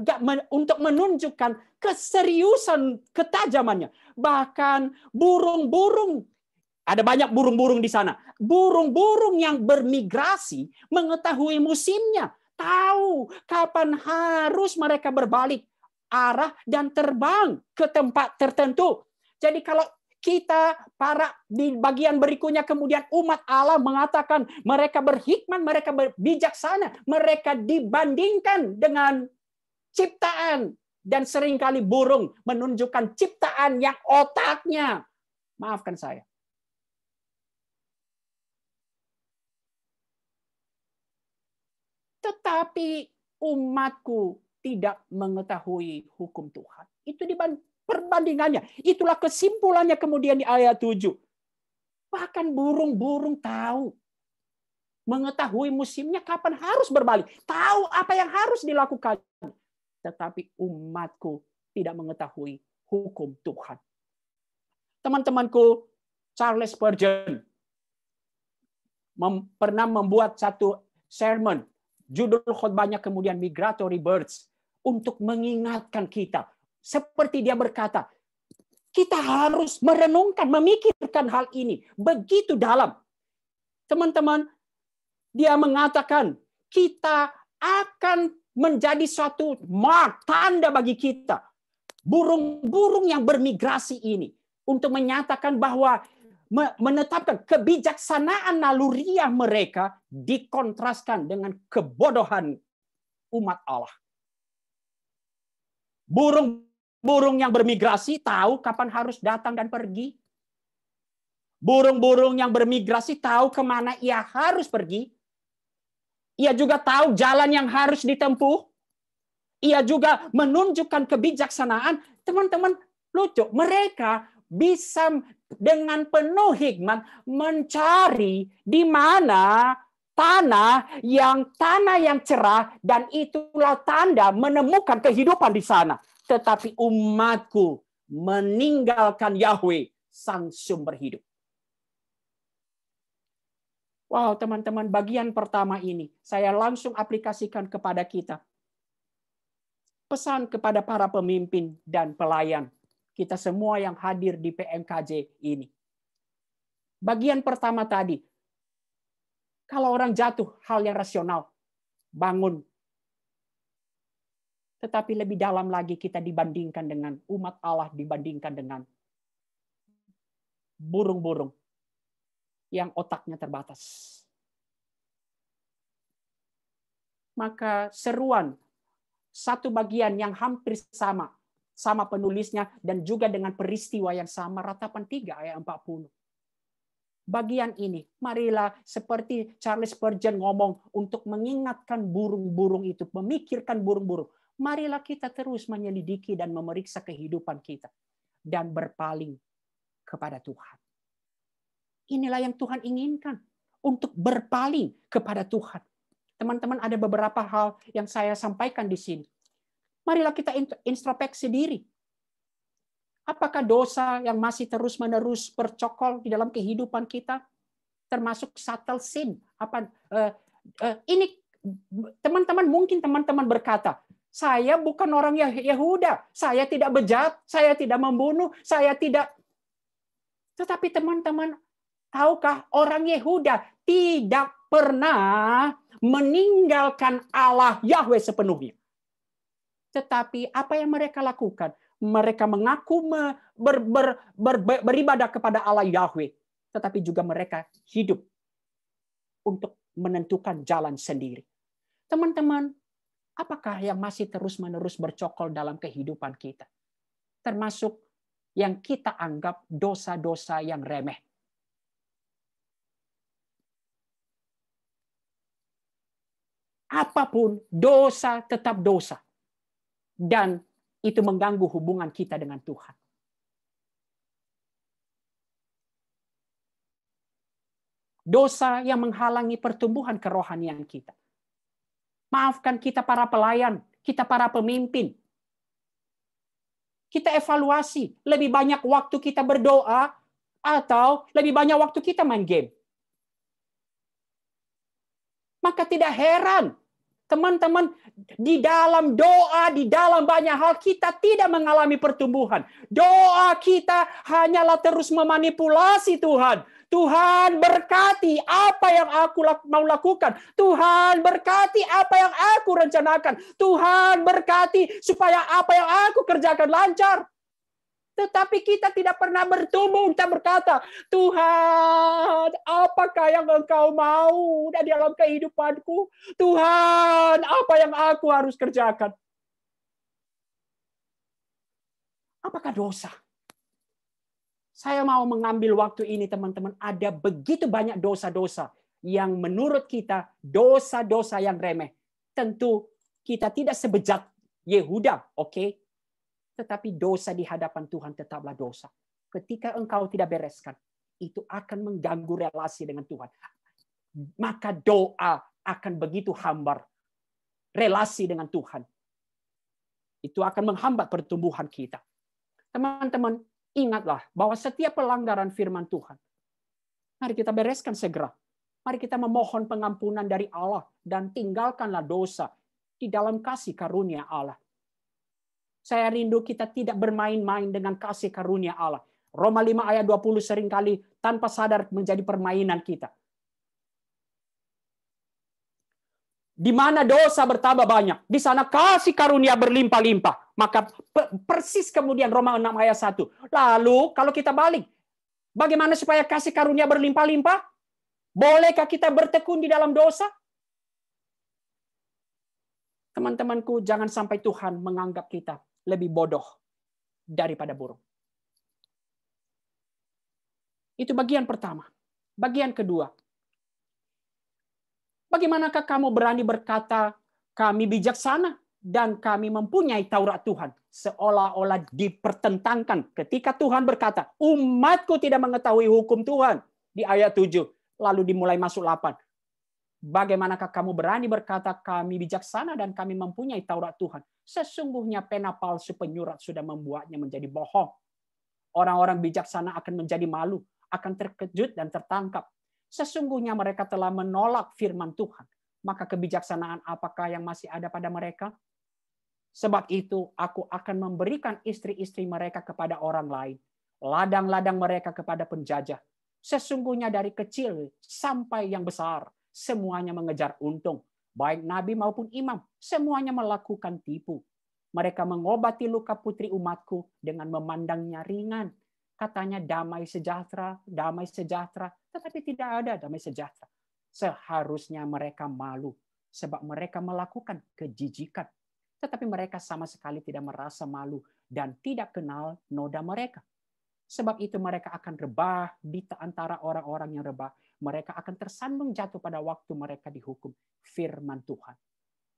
untuk menunjukkan keseriusan ketajamannya. Bahkan burung-burung, ada banyak burung-burung di sana. Burung-burung yang bermigrasi mengetahui musimnya. Tahu kapan harus mereka berbalik arah dan terbang ke tempat tertentu. Jadi kalau kita di bagian berikutnya kemudian umat Allah mengatakan mereka berhikmat, mereka bijaksana, mereka dibandingkan dengan ciptaan, dan seringkali burung menunjukkan ciptaan yang otaknya, maafkan saya, tetapi umatku tidak mengetahui hukum Tuhan. Itu perbandingannya. Itulah kesimpulannya kemudian di ayat 7. Bahkan burung-burung tahu. Mengetahui musimnya kapan harus berbalik. Tahu apa yang harus dilakukan. Tetapi umatku tidak mengetahui hukum Tuhan. Teman-temanku, Charles Spurgeon pernah membuat satu sermon. Judul khotbahnya kemudian Migratory Birds. Untuk mengingatkan kita. Seperti dia berkata, kita harus merenungkan, memikirkan hal ini. Begitu dalam. Teman-teman, dia mengatakan, kita akan menjadi suatu tanda bagi kita. Burung-burung yang bermigrasi ini. Untuk menyatakan bahwa, menetapkan kebijaksanaan naluriah mereka dikontraskan dengan kebodohan umat Allah. Burung yang bermigrasi tahu kapan harus datang dan pergi. Burung-burung yang bermigrasi tahu kemana ia harus pergi. Ia juga tahu jalan yang harus ditempuh. Ia juga menunjukkan kebijaksanaan. Teman-teman, lucu. Mereka bisa dengan penuh hikmat mencari di mana tanah yang cerah, dan itulah tanda menemukan kehidupan di sana. Tetapi umatku meninggalkan Yahweh, sang sumber hidup. Wow, teman-teman, bagian pertama ini saya langsung aplikasikan kepada kita. Pesan kepada para pemimpin dan pelayan. Kita semua yang hadir di PMKJ ini. Bagian pertama tadi, kalau orang jatuh, hal yang rasional, bangun. Tetapi lebih dalam lagi kita dibandingkan dengan umat Allah, dibandingkan dengan burung-burung yang otaknya terbatas. Maka seruan, satu bagian yang hampir sama penulisnya dan juga dengan peristiwa yang sama, Ratapan 3 ayat 40. bagian ini, marilah seperti Charles Spurgeon ngomong untuk mengingatkan burung-burung itu, memikirkan burung-burung. Marilah kita terus menyelidiki dan memeriksa kehidupan kita dan berpaling kepada Tuhan. Inilah yang Tuhan inginkan, untuk berpaling kepada Tuhan. Teman-teman, ada beberapa hal yang saya sampaikan di sini. Marilah kita introspeksi diri. Apakah dosa yang masih terus-menerus bercokol di dalam kehidupan kita, termasuk subtle sin? Ini teman-teman, mungkin teman-teman berkata, saya bukan orang Yehuda, saya tidak bejat, saya tidak membunuh, saya tidak. Tetapi teman-teman, tahukah orang Yehuda tidak pernah meninggalkan Allah Yahweh sepenuhnya. Tetapi apa yang mereka lakukan? Mereka mengaku beribadah kepada Allah Yahweh, tetapi juga mereka hidup untuk menentukan jalan sendiri. Teman-teman, apakah yang masih terus-menerus bercokol dalam kehidupan kita? Termasuk yang kita anggap dosa-dosa yang remeh. Apapun, dosa tetap dosa. Dan itu mengganggu hubungan kita dengan Tuhan. Dosa yang menghalangi pertumbuhan kerohanian kita. Maafkan kita para pelayan, kita para pemimpin. Kita evaluasi, lebih banyak waktu kita berdoa atau lebih banyak waktu kita main game. Maka tidak heran, teman-teman, di dalam doa, di dalam banyak hal kita tidak mengalami pertumbuhan. Doa kita hanyalah terus memanipulasi Tuhan. Tuhan berkati apa yang aku mau lakukan. Tuhan berkati apa yang aku rencanakan. Tuhan berkati supaya apa yang aku kerjakan lancar. Tetapi kita tidak pernah bertumbuh. Kita berkata, Tuhan, apakah yang Engkau mau di dalam kehidupanku? Tuhan, apa yang aku harus kerjakan? Apakah dosa? Saya mau mengambil waktu ini, teman-teman. Ada begitu banyak dosa-dosa yang menurut kita dosa-dosa yang remeh. Tentu kita tidak sebejat Yehuda, oke? Tetapi dosa di hadapan Tuhan tetaplah dosa. Ketika engkau tidak bereskan, itu akan mengganggu relasi dengan Tuhan. Maka doa akan begitu hambar relasi dengan Tuhan. Itu akan menghambat pertumbuhan kita. Teman-teman, ingatlah bahwa setiap pelanggaran firman Tuhan, mari kita bereskan segera. Mari kita memohon pengampunan dari Allah dan tinggalkanlah dosa di dalam kasih karunia Allah. Saya rindu kita tidak bermain-main dengan kasih karunia Allah. Roma 5 ayat 20 seringkali tanpa sadar menjadi permainan kita. Di mana dosa bertambah banyak, di sana kasih karunia berlimpah-limpah. Maka persis kemudian Roma 6 ayat 1. Lalu kalau kita balik, bagaimana supaya kasih karunia berlimpah-limpah? Bolehkah kita bertekun di dalam dosa? Teman-temanku, jangan sampai Tuhan menganggap kita lebih bodoh daripada burung. Itu bagian pertama. Bagian kedua. Bagaimanakah kamu berani berkata, kami bijaksana dan kami mempunyai Taurat Tuhan? Seolah-olah dipertentangkan ketika Tuhan berkata, umatku tidak mengetahui hukum Tuhan. Di ayat 7, lalu dimulai masuk 8. Bagaimanakah kamu berani berkata, kami bijaksana dan kami mempunyai Taurat Tuhan? Sesungguhnya pena palsu penyurat sudah membuatnya menjadi bohong. Orang-orang bijaksana akan menjadi malu, akan terkejut dan tertangkap. Sesungguhnya mereka telah menolak firman Tuhan. Maka kebijaksanaan apakah yang masih ada pada mereka? Sebab itu aku akan memberikan istri-istri mereka kepada orang lain. Ladang-ladang mereka kepada penjajah. Sesungguhnya dari kecil sampai yang besar, semuanya mengejar untung. Baik nabi maupun imam, semuanya melakukan tipu. Mereka mengobati luka putri umatku dengan memandangnya ringan. Katanya damai sejahtera, tetapi tidak ada damai sejahtera. Seharusnya mereka malu, sebab mereka melakukan kejijikan. Tetapi mereka sama sekali tidak merasa malu dan tidak kenal noda mereka. Sebab itu mereka akan rebah di antara orang-orang yang rebah. Mereka akan tersandung jatuh pada waktu mereka dihukum. Firman Tuhan.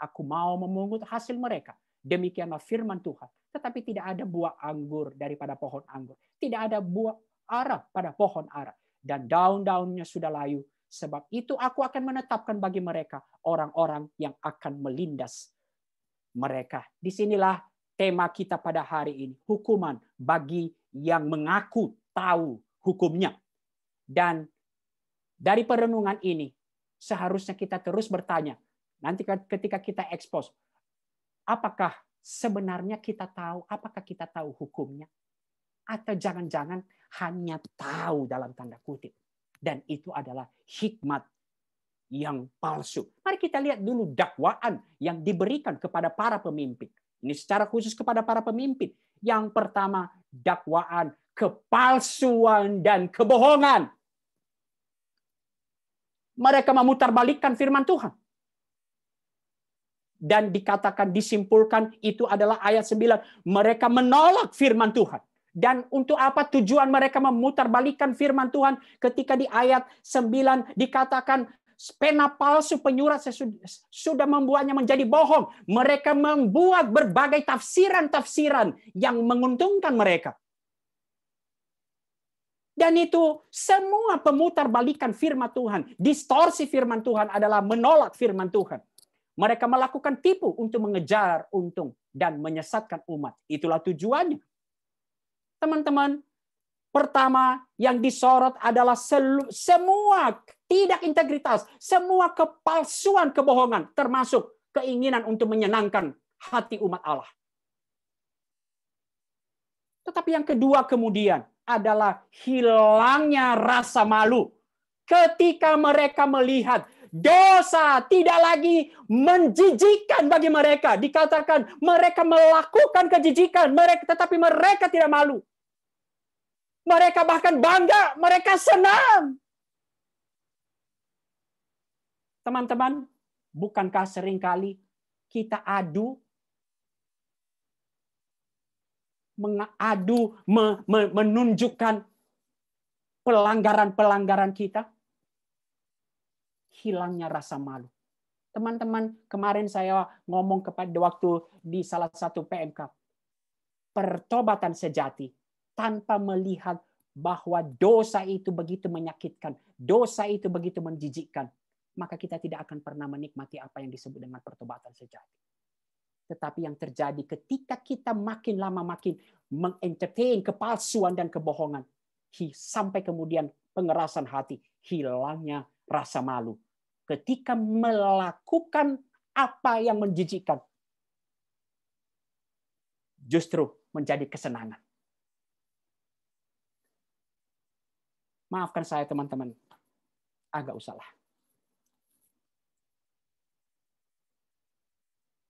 Aku mau memungut hasil mereka. Demikianlah firman Tuhan. Tetapi tidak ada buah anggur daripada pohon anggur. Tidak ada buah ara pada pohon ara. Dan daun-daunnya sudah layu. Sebab itu aku akan menetapkan bagi mereka orang-orang yang akan melindas mereka. Disinilah tema kita pada hari ini. Hukuman bagi yang mengaku tahu hukumnya. Dan dari perenungan ini, seharusnya kita terus bertanya. Nanti ketika kita expose, apakah sebenarnya kita tahu, apakah kita tahu hukumnya? Atau jangan-jangan hanya tahu dalam tanda kutip. Dan itu adalah hikmat yang palsu. Mari kita lihat dulu dakwaan yang diberikan kepada para pemimpin. Ini secara khusus kepada para pemimpin. Yang pertama, dakwaan kepalsuan dan kebohongan. Mereka memutarbalikkan firman Tuhan. Dan dikatakan, disimpulkan, itu adalah ayat 9. Mereka menolak firman Tuhan. Dan untuk apa tujuan mereka memutarbalikkan firman Tuhan ketika di ayat 9 dikatakan pena palsu penyurat sudah membuatnya menjadi bohong. Mereka membuat berbagai tafsiran-tafsiran yang menguntungkan mereka. Dan itu semua pemutarbalikkan firman Tuhan. Distorsi firman Tuhan adalah menolak firman Tuhan. Mereka melakukan tipu untuk mengejar untung dan menyesatkan umat. Itulah tujuannya. Teman-teman, pertama yang disorot adalah semua tidak integritas, semua kepalsuan, kebohongan, termasuk keinginan untuk menyenangkan hati umat Allah. Tetapi yang kedua kemudian adalah hilangnya rasa malu. Ketika mereka melihat dosa tidak lagi menjijikkan bagi mereka. Dikatakan mereka melakukan kejijikan, tetapi mereka tidak malu. Mereka bahkan bangga, mereka senang. Teman-teman, bukankah seringkali kita menunjukkan pelanggaran-pelanggaran kita? Hilangnya rasa malu. Teman-teman, kemarin saya ngomong kepada waktu di salah satu PMK, pertobatan sejati tanpa melihat bahwa dosa itu begitu menyakitkan, dosa itu begitu menjijikkan, maka kita tidak akan pernah menikmati apa yang disebut dengan pertobatan sejati. Tetapi yang terjadi ketika kita makin lama makin mengentertain kepalsuan dan kebohongan, sampai kemudian pengerasan hati, hilangnya rasa malu. Ketika melakukan apa yang menjijikkan, justru menjadi kesenangan. Maafkan saya teman-teman, agak usahlah.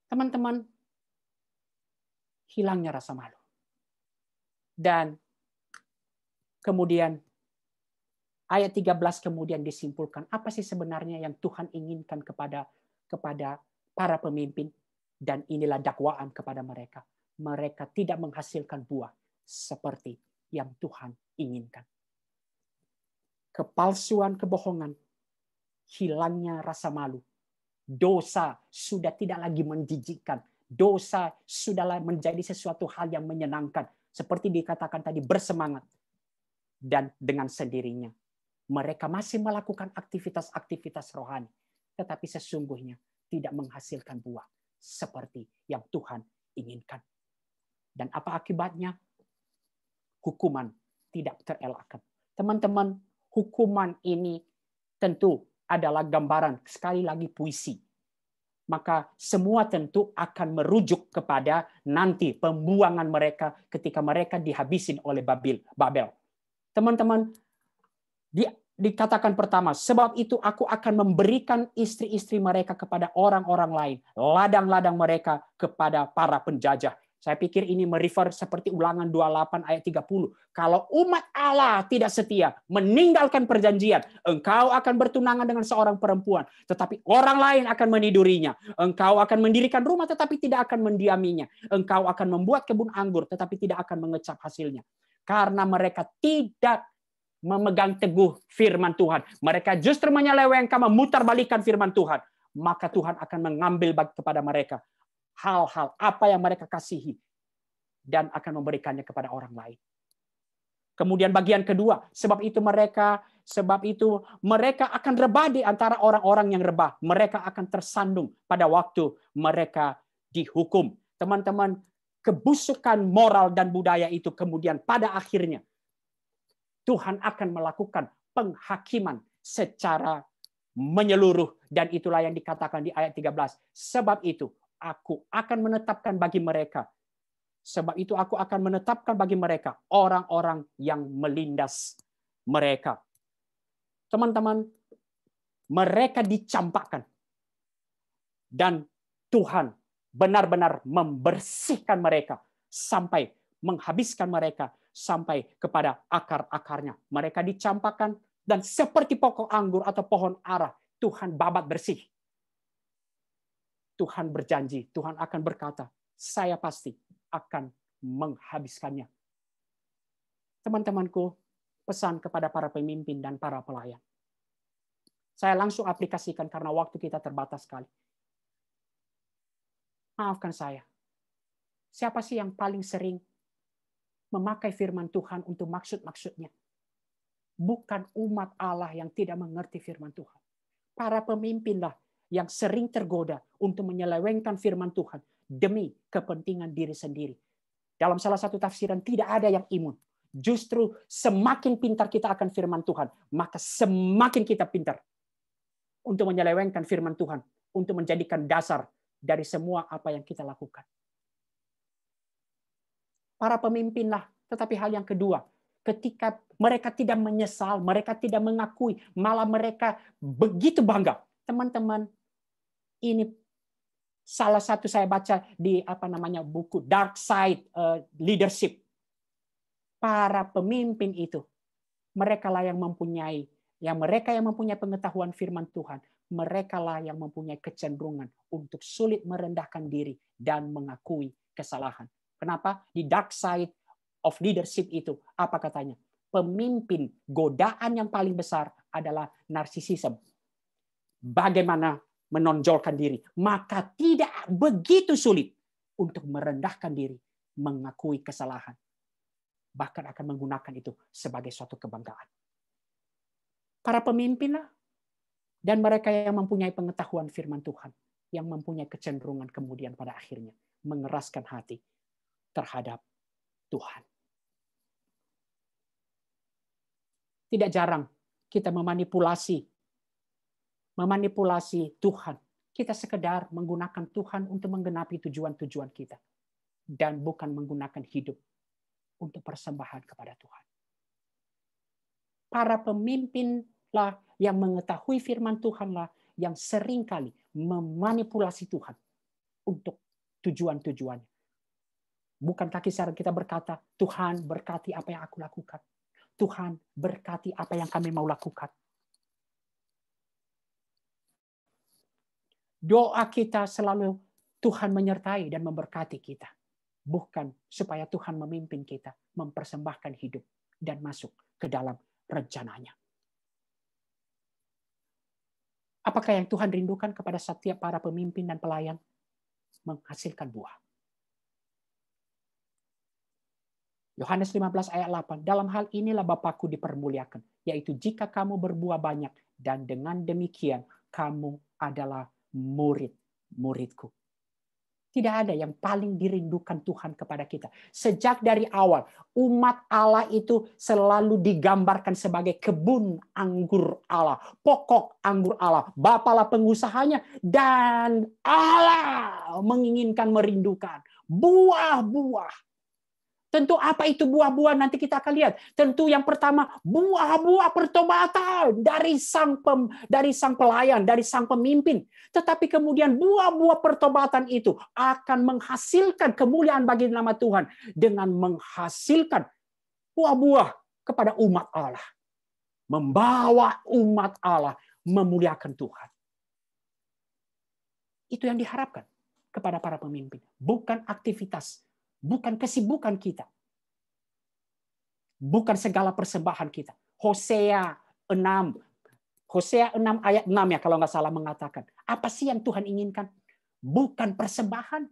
Teman-teman, hilangnya rasa malu. Dan kemudian ayat 13 kemudian disimpulkan, apa sih sebenarnya yang Tuhan inginkan kepada para pemimpin? Dan inilah dakwaan kepada mereka. Mereka tidak menghasilkan buah seperti yang Tuhan inginkan. Kepalsuan, kebohongan, hilangnya rasa malu. Dosa sudah tidak lagi menjijikkan. Dosa sudah menjadi sesuatu hal yang menyenangkan. Seperti dikatakan tadi, bersemangat. Dan dengan sendirinya, mereka masih melakukan aktivitas-aktivitas rohani. Tetapi sesungguhnya tidak menghasilkan buah seperti yang Tuhan inginkan. Dan apa akibatnya? Hukuman tidak terelakkan. Teman-teman, hukuman ini tentu adalah gambaran, sekali lagi puisi. Maka semua tentu akan merujuk kepada nanti pembuangan mereka ketika mereka dihabisin oleh Babel. Teman-teman, dikatakan pertama, sebab itu aku akan memberikan istri-istri mereka kepada orang-orang lain, ladang-ladang mereka kepada para penjajah. Saya pikir ini merefer seperti Ulangan 28 ayat 30. Kalau umat Allah tidak setia, meninggalkan perjanjian, engkau akan bertunangan dengan seorang perempuan, tetapi orang lain akan menidurinya. Engkau akan mendirikan rumah, tetapi tidak akan mendiaminya. Engkau akan membuat kebun anggur, tetapi tidak akan mengecap hasilnya. Karena mereka tidak memegang teguh firman Tuhan. Mereka justru menyelewengkan, memutarbalikkan firman Tuhan. Maka Tuhan akan mengambil kepada mereka hal-hal apa yang mereka kasihi dan akan memberikannya kepada orang lain. Kemudian bagian kedua, sebab itu mereka akan rebah di antara orang-orang yang rebah. Mereka akan tersandung pada waktu mereka dihukum. Teman-teman, kebusukan moral dan budaya itu kemudian pada akhirnya Tuhan akan melakukan penghakiman secara menyeluruh, dan itulah yang dikatakan di ayat 13. Sebab itu aku akan menetapkan bagi mereka. Sebab itu aku akan menetapkan bagi mereka orang-orang yang melindas mereka. Teman-teman, mereka dicampakkan. Dan Tuhan benar-benar membersihkan mereka sampai menghabiskan mereka sampai kepada akar-akarnya. Mereka dicampakkan dan seperti pokok anggur atau pohon ara, Tuhan babat bersih. Tuhan berjanji, Tuhan akan berkata, saya pasti akan menghabiskannya. Teman-temanku, pesan kepada para pemimpin dan para pelayan. Saya langsung aplikasikan karena waktu kita terbatas sekali. Maafkan saya. Siapa sih yang paling sering memakai firman Tuhan untuk maksud-maksudnya? Bukan umat Allah yang tidak mengerti firman Tuhan. Para pemimpinlah yang sering tergoda untuk menyelewengkan firman Tuhan demi kepentingan diri sendiri. Dalam salah satu tafsiran tidak ada yang imun. Justru semakin pintar kita akan firman Tuhan, maka semakin kita pintar untuk menyelewengkan firman Tuhan, untuk menjadikan dasar dari semua apa yang kita lakukan. Para pemimpinlah, tetapi hal yang kedua, ketika mereka tidak menyesal, mereka tidak mengakui, malah mereka begitu bangga. Teman-teman, ini salah satu saya baca di buku Dark Side Leadership. Para pemimpin itu, mereka lah yang mempunyai pengetahuan firman Tuhan, mereka lah yang mempunyai kecenderungan untuk sulit merendahkan diri dan mengakui kesalahan. Kenapa? Di Dark Side of Leadership itu, apa katanya? Pemimpin, godaan yang paling besar adalah narsisisme. Bagaimana menonjolkan diri, maka tidak begitu sulit untuk merendahkan diri, mengakui kesalahan. Bahkan akan menggunakan itu sebagai suatu kebanggaan. Para pemimpinlah dan mereka yang mempunyai pengetahuan firman Tuhan, yang mempunyai kecenderungan kemudian pada akhirnya mengeraskan hati terhadap Tuhan. Tidak jarang kita memanipulasi Tuhan. Kita sekedar menggunakan Tuhan untuk menggenapi tujuan-tujuan kita. Dan bukan menggunakan hidup untuk persembahan kepada Tuhan. Para pemimpinlah yang mengetahui firman Tuhanlah yang seringkali memanipulasi Tuhan untuk tujuan-tujuannya. Bukankah kita berkata, Tuhan berkati apa yang aku lakukan. Tuhan berkati apa yang kami mau lakukan. Doa kita selalu Tuhan menyertai dan memberkati kita. Bukan supaya Tuhan memimpin kita, mempersembahkan hidup dan masuk ke dalam rencananya. Apakah yang Tuhan rindukan kepada setiap para pemimpin dan pelayan? Menghasilkan buah. Yohanes 15 ayat 8, dalam hal inilah Bapakku dipermuliakan, yaitu jika kamu berbuah banyak, dan dengan demikian kamu adalah murid-muridku. Tidak ada yang paling dirindukan Tuhan kepada kita. Sejak dari awal, umat Allah itu selalu digambarkan sebagai kebun anggur Allah, pokok anggur Allah. Bapalah pengusahanya, dan Allah menginginkan, merindukan buah-buah. Tentu apa itu buah-buah nanti kita akan lihat. Tentu yang pertama buah-buah pertobatan dari sang pelayan, dari sang pemimpin. Tetapi kemudian buah-buah pertobatan itu akan menghasilkan kemuliaan bagi nama Tuhan dengan menghasilkan buah-buah kepada umat Allah. Membawa umat Allah memuliakan Tuhan. Itu yang diharapkan kepada para pemimpin, bukan aktivitas. Bukan kesibukan kita. bukan segala persembahan kita. Hosea 6 ayat 6 ya kalau nggak salah mengatakan. Apa sih yang Tuhan inginkan? Bukan persembahan,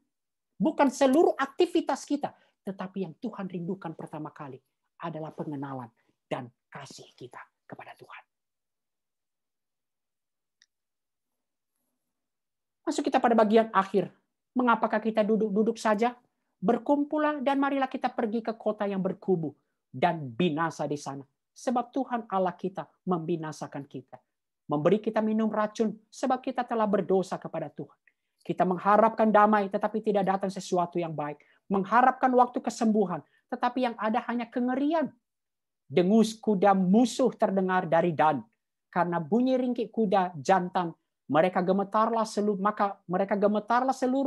bukan seluruh aktivitas kita, tetapi yang Tuhan rindukan pertama kali adalah pengenalan dan kasih kita kepada Tuhan. Masuk kita pada bagian akhir. Mengapakah kita duduk-duduk saja? Berkumpullah dan marilah kita pergi ke kota yang berkubu dan binasa di sana. Sebab Tuhan Allah kita membinasakan kita. Memberi kita minum racun sebab kita telah berdosa kepada Tuhan. Kita mengharapkan damai tetapi tidak datang sesuatu yang baik. Mengharapkan waktu kesembuhan tetapi yang ada hanya kengerian. Dengus kuda musuh terdengar dari Dan. Karena bunyi ringkik kuda jantan, mereka gemetarlah seluruh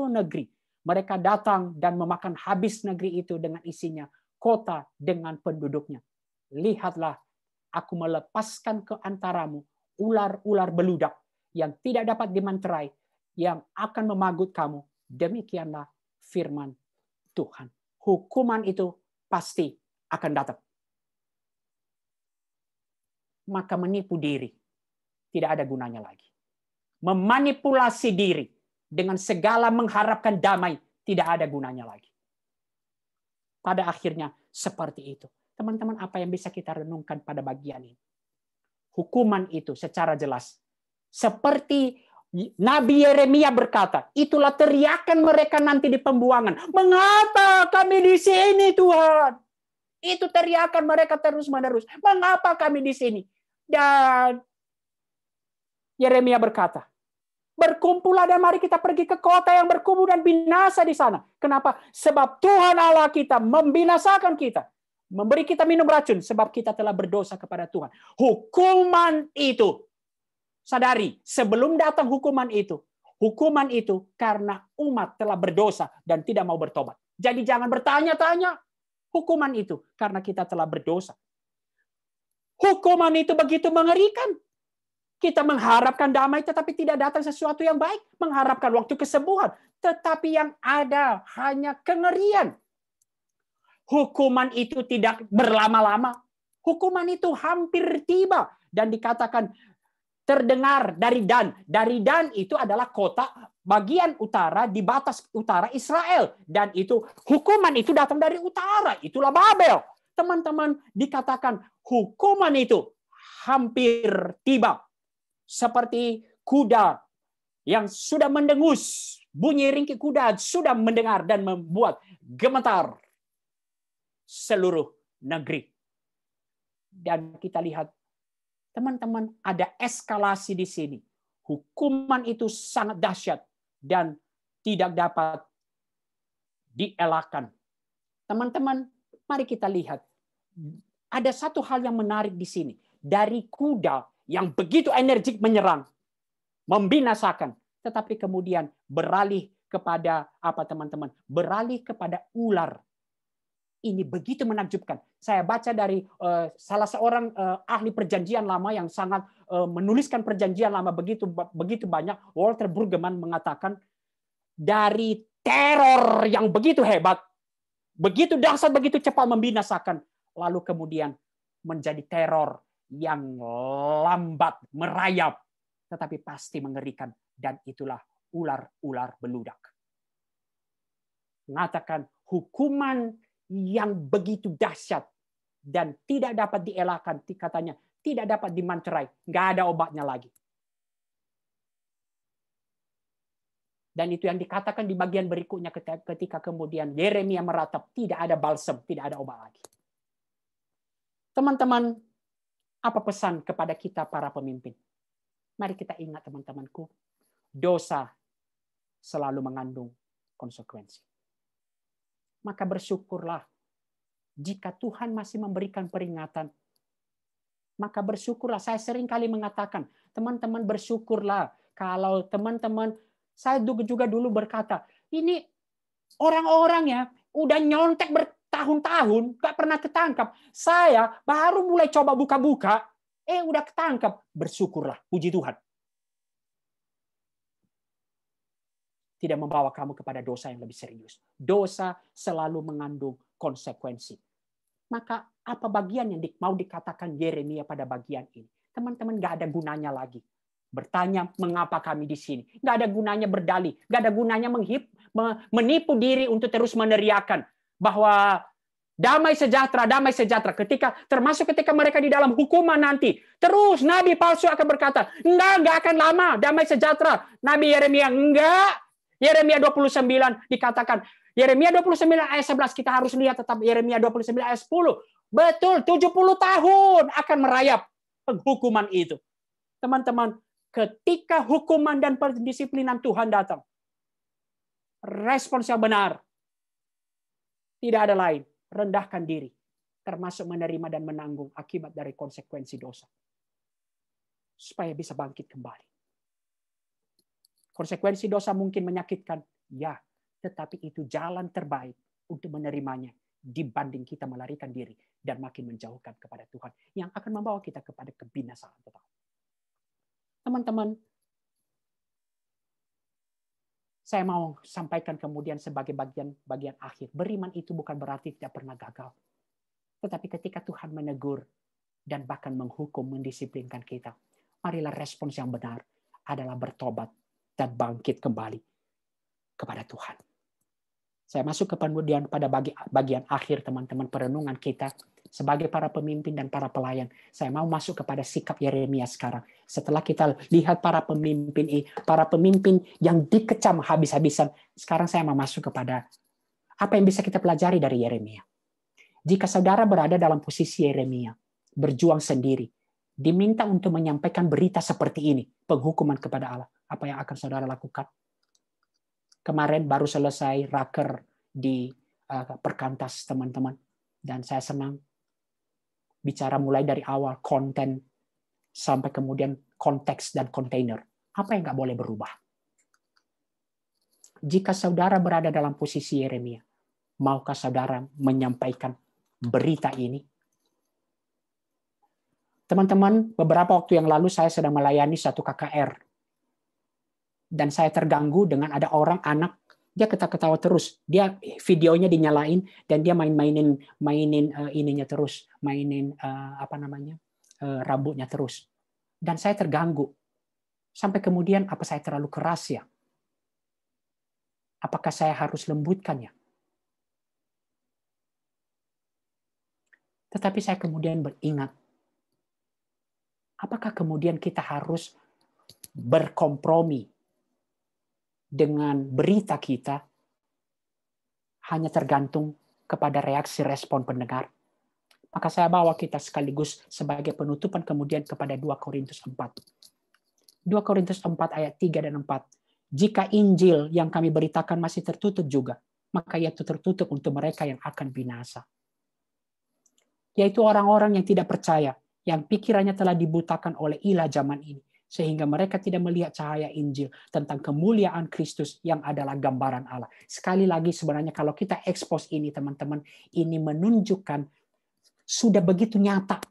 negeri. Mereka datang dan memakan habis negeri itu dengan isinya, kota dengan penduduknya. Lihatlah, aku melepaskan ke antaramu ular-ular beludak yang tidak dapat dimanterai, yang akan memagut kamu. Demikianlah firman Tuhan. Hukuman itu pasti akan datang. Maka menipu diri tidak ada gunanya lagi. Memanipulasi diri dengan segala mengharapkan damai tidak ada gunanya lagi. Pada akhirnya seperti itu. Teman-teman, apa yang bisa kita renungkan pada bagian ini? Hukuman itu secara jelas. Seperti Nabi Yeremia berkata, itulah teriakan mereka nanti di pembuangan. Mengapa kami di sini, Tuhan? Itu teriakan mereka terus-menerus. Mengapa kami di sini? Dan Yeremia berkata, berkumpullah dan mari kita pergi ke kota yang berkubu dan binasa di sana. Kenapa? Sebab Tuhan Allah kita membinasakan kita. Memberi kita minum racun sebab kita telah berdosa kepada Tuhan. Hukuman itu, sadari, sebelum datang hukuman itu karena umat telah berdosa dan tidak mau bertobat. Jadi jangan bertanya-tanya. Hukuman itu karena kita telah berdosa. Hukuman itu begitu mengerikan. Kita mengharapkan damai tetapi tidak datang sesuatu yang baik. Mengharapkan waktu kesembuhan. Tetapi yang ada hanya kengerian. Hukuman itu tidak berlama-lama. Hukuman itu hampir tiba. Dan dikatakan terdengar dari Dan. Dari Dan itu adalah kota bagian utara di batas utara Israel. Dan itu hukuman itu datang dari utara. Itulah Babel. Teman-teman, dikatakan hukuman itu hampir tiba. Seperti kuda yang sudah mendengus. Bunyi ringkik kuda sudah mendengar dan membuat gemetar seluruh negeri. Dan kita lihat, teman-teman, ada eskalasi di sini. Hukuman itu sangat dahsyat dan tidak dapat dielakkan. Teman-teman, mari kita lihat. Ada satu hal yang menarik di sini. Dari kuda yang begitu energik menyerang, membinasakan, tetapi kemudian beralih kepada apa, teman-teman? Beralih kepada ular. Ini begitu menakjubkan. Saya baca dari salah seorang ahli perjanjian lama yang sangat menuliskan perjanjian lama begitu banyak. Walter Brueggemann mengatakan, dari teror yang begitu hebat, begitu dahsyat, begitu cepat membinasakan, lalu kemudian menjadi teror yang lambat, merayap, tetapi pasti mengerikan. Dan itulah ular-ular beludak. Mengatakan hukuman yang begitu dahsyat dan tidak dapat dielakkan, katanya tidak dapat dimancerai, nggak ada obatnya lagi. Dan itu yang dikatakan di bagian berikutnya ketika kemudian Yeremia meratap, tidak ada balsam, tidak ada obat lagi. Teman-teman, apa pesan kepada kita para pemimpin? Mari kita ingat, teman-temanku, dosa selalu mengandung konsekuensi. Maka bersyukurlah jika Tuhan masih memberikan peringatan. Maka bersyukurlah. Saya sering kali mengatakan, teman-teman bersyukurlah kalau teman-teman, saya juga dulu berkata, ini orang-orang ya udah nyontek bertahun-tahun gak pernah ketangkap. Saya baru mulai coba buka-buka, udah ketangkap. Bersyukurlah, puji Tuhan. Tidak membawa kamu kepada dosa yang lebih serius. Dosa selalu mengandung konsekuensi. Maka apa bagian yang mau dikatakan Yeremia pada bagian ini? Teman-teman, nggak ada gunanya lagi bertanya mengapa kami di sini. Nggak ada gunanya berdalih. Nggak ada gunanya menipu diri untuk terus meneriakan bahwa damai sejahtera, damai sejahtera. Termasuk ketika mereka di dalam hukuman nanti. Terus Nabi palsu akan berkata, enggak akan lama, damai sejahtera. Nabi Yeremia, enggak. Yeremia 29 dikatakan, Yeremia 29 ayat 11, kita harus lihat tetap Yeremia 29 ayat 10. Betul, 70 tahun akan merayap penghukuman itu. Teman-teman, ketika hukuman dan pendisiplinan Tuhan datang, respons yang benar tidak ada lain, rendahkan diri, termasuk menerima dan menanggung akibat dari konsekuensi dosa, supaya bisa bangkit kembali. Konsekuensi dosa mungkin menyakitkan, ya, tetapi itu jalan terbaik untuk menerimanya dibanding kita melarikan diri dan makin menjauhkan kepada Tuhan yang akan membawa kita kepada kebinasaan total. Teman-teman, saya mau sampaikan kemudian sebagai bagian akhir. Beriman itu bukan berarti tidak pernah gagal. Tetapi ketika Tuhan menegur dan bahkan menghukum, mendisiplinkan kita, marilah respons yang benar adalah bertobat dan bangkit kembali kepada Tuhan. Saya masuk kemudian pada bagian akhir, teman-teman, perenungan kita sebagai para pemimpin dan para pelayan. Saya mau masuk kepada sikap Yeremia sekarang. Setelah kita lihat para pemimpin yang dikecam habis-habisan, sekarang saya mau masuk kepada apa yang bisa kita pelajari dari Yeremia. Jika saudara berada dalam posisi Yeremia, berjuang sendiri, diminta untuk menyampaikan berita seperti ini, penghukuman kepada Allah, apa yang akan saudara lakukan? Kemarin baru selesai raker di Perkantas, teman-teman. Dan saya senang bicara mulai dari awal konten sampai kemudian konteks dan kontainer. Apa yang nggak boleh berubah? Jika saudara berada dalam posisi Yeremia, maukah saudara menyampaikan berita ini? Teman-teman, beberapa waktu yang lalu saya sedang melayani satu KKR. Dan saya terganggu dengan ada anak, dia ketawa terus. Dia videonya dinyalain dan dia mainin ininya terus, rambutnya terus. Dan saya terganggu. Sampai kemudian apa saya terlalu keras ya? Apakah saya harus lembutkannya? Tetapi saya kemudian beringat, apakah kemudian kita harus berkompromi dengan berita kita hanya tergantung kepada reaksi respon pendengar? Maka saya bawa kita sekaligus sebagai penutupan kemudian kepada 2 Korintus 4. 2 Korintus 4 ayat 3 dan 4. Jika Injil yang kami beritakan masih tertutup juga, maka ia tertutup untuk mereka yang akan binasa. Yaitu orang-orang yang tidak percaya, yang pikirannya telah dibutakan oleh ilah zaman ini, sehingga mereka tidak melihat cahaya Injil tentang kemuliaan Kristus yang adalah gambaran Allah. Sekali lagi sebenarnya kalau kita expose ini, teman-teman, ini menunjukkan sudah begitu nyata.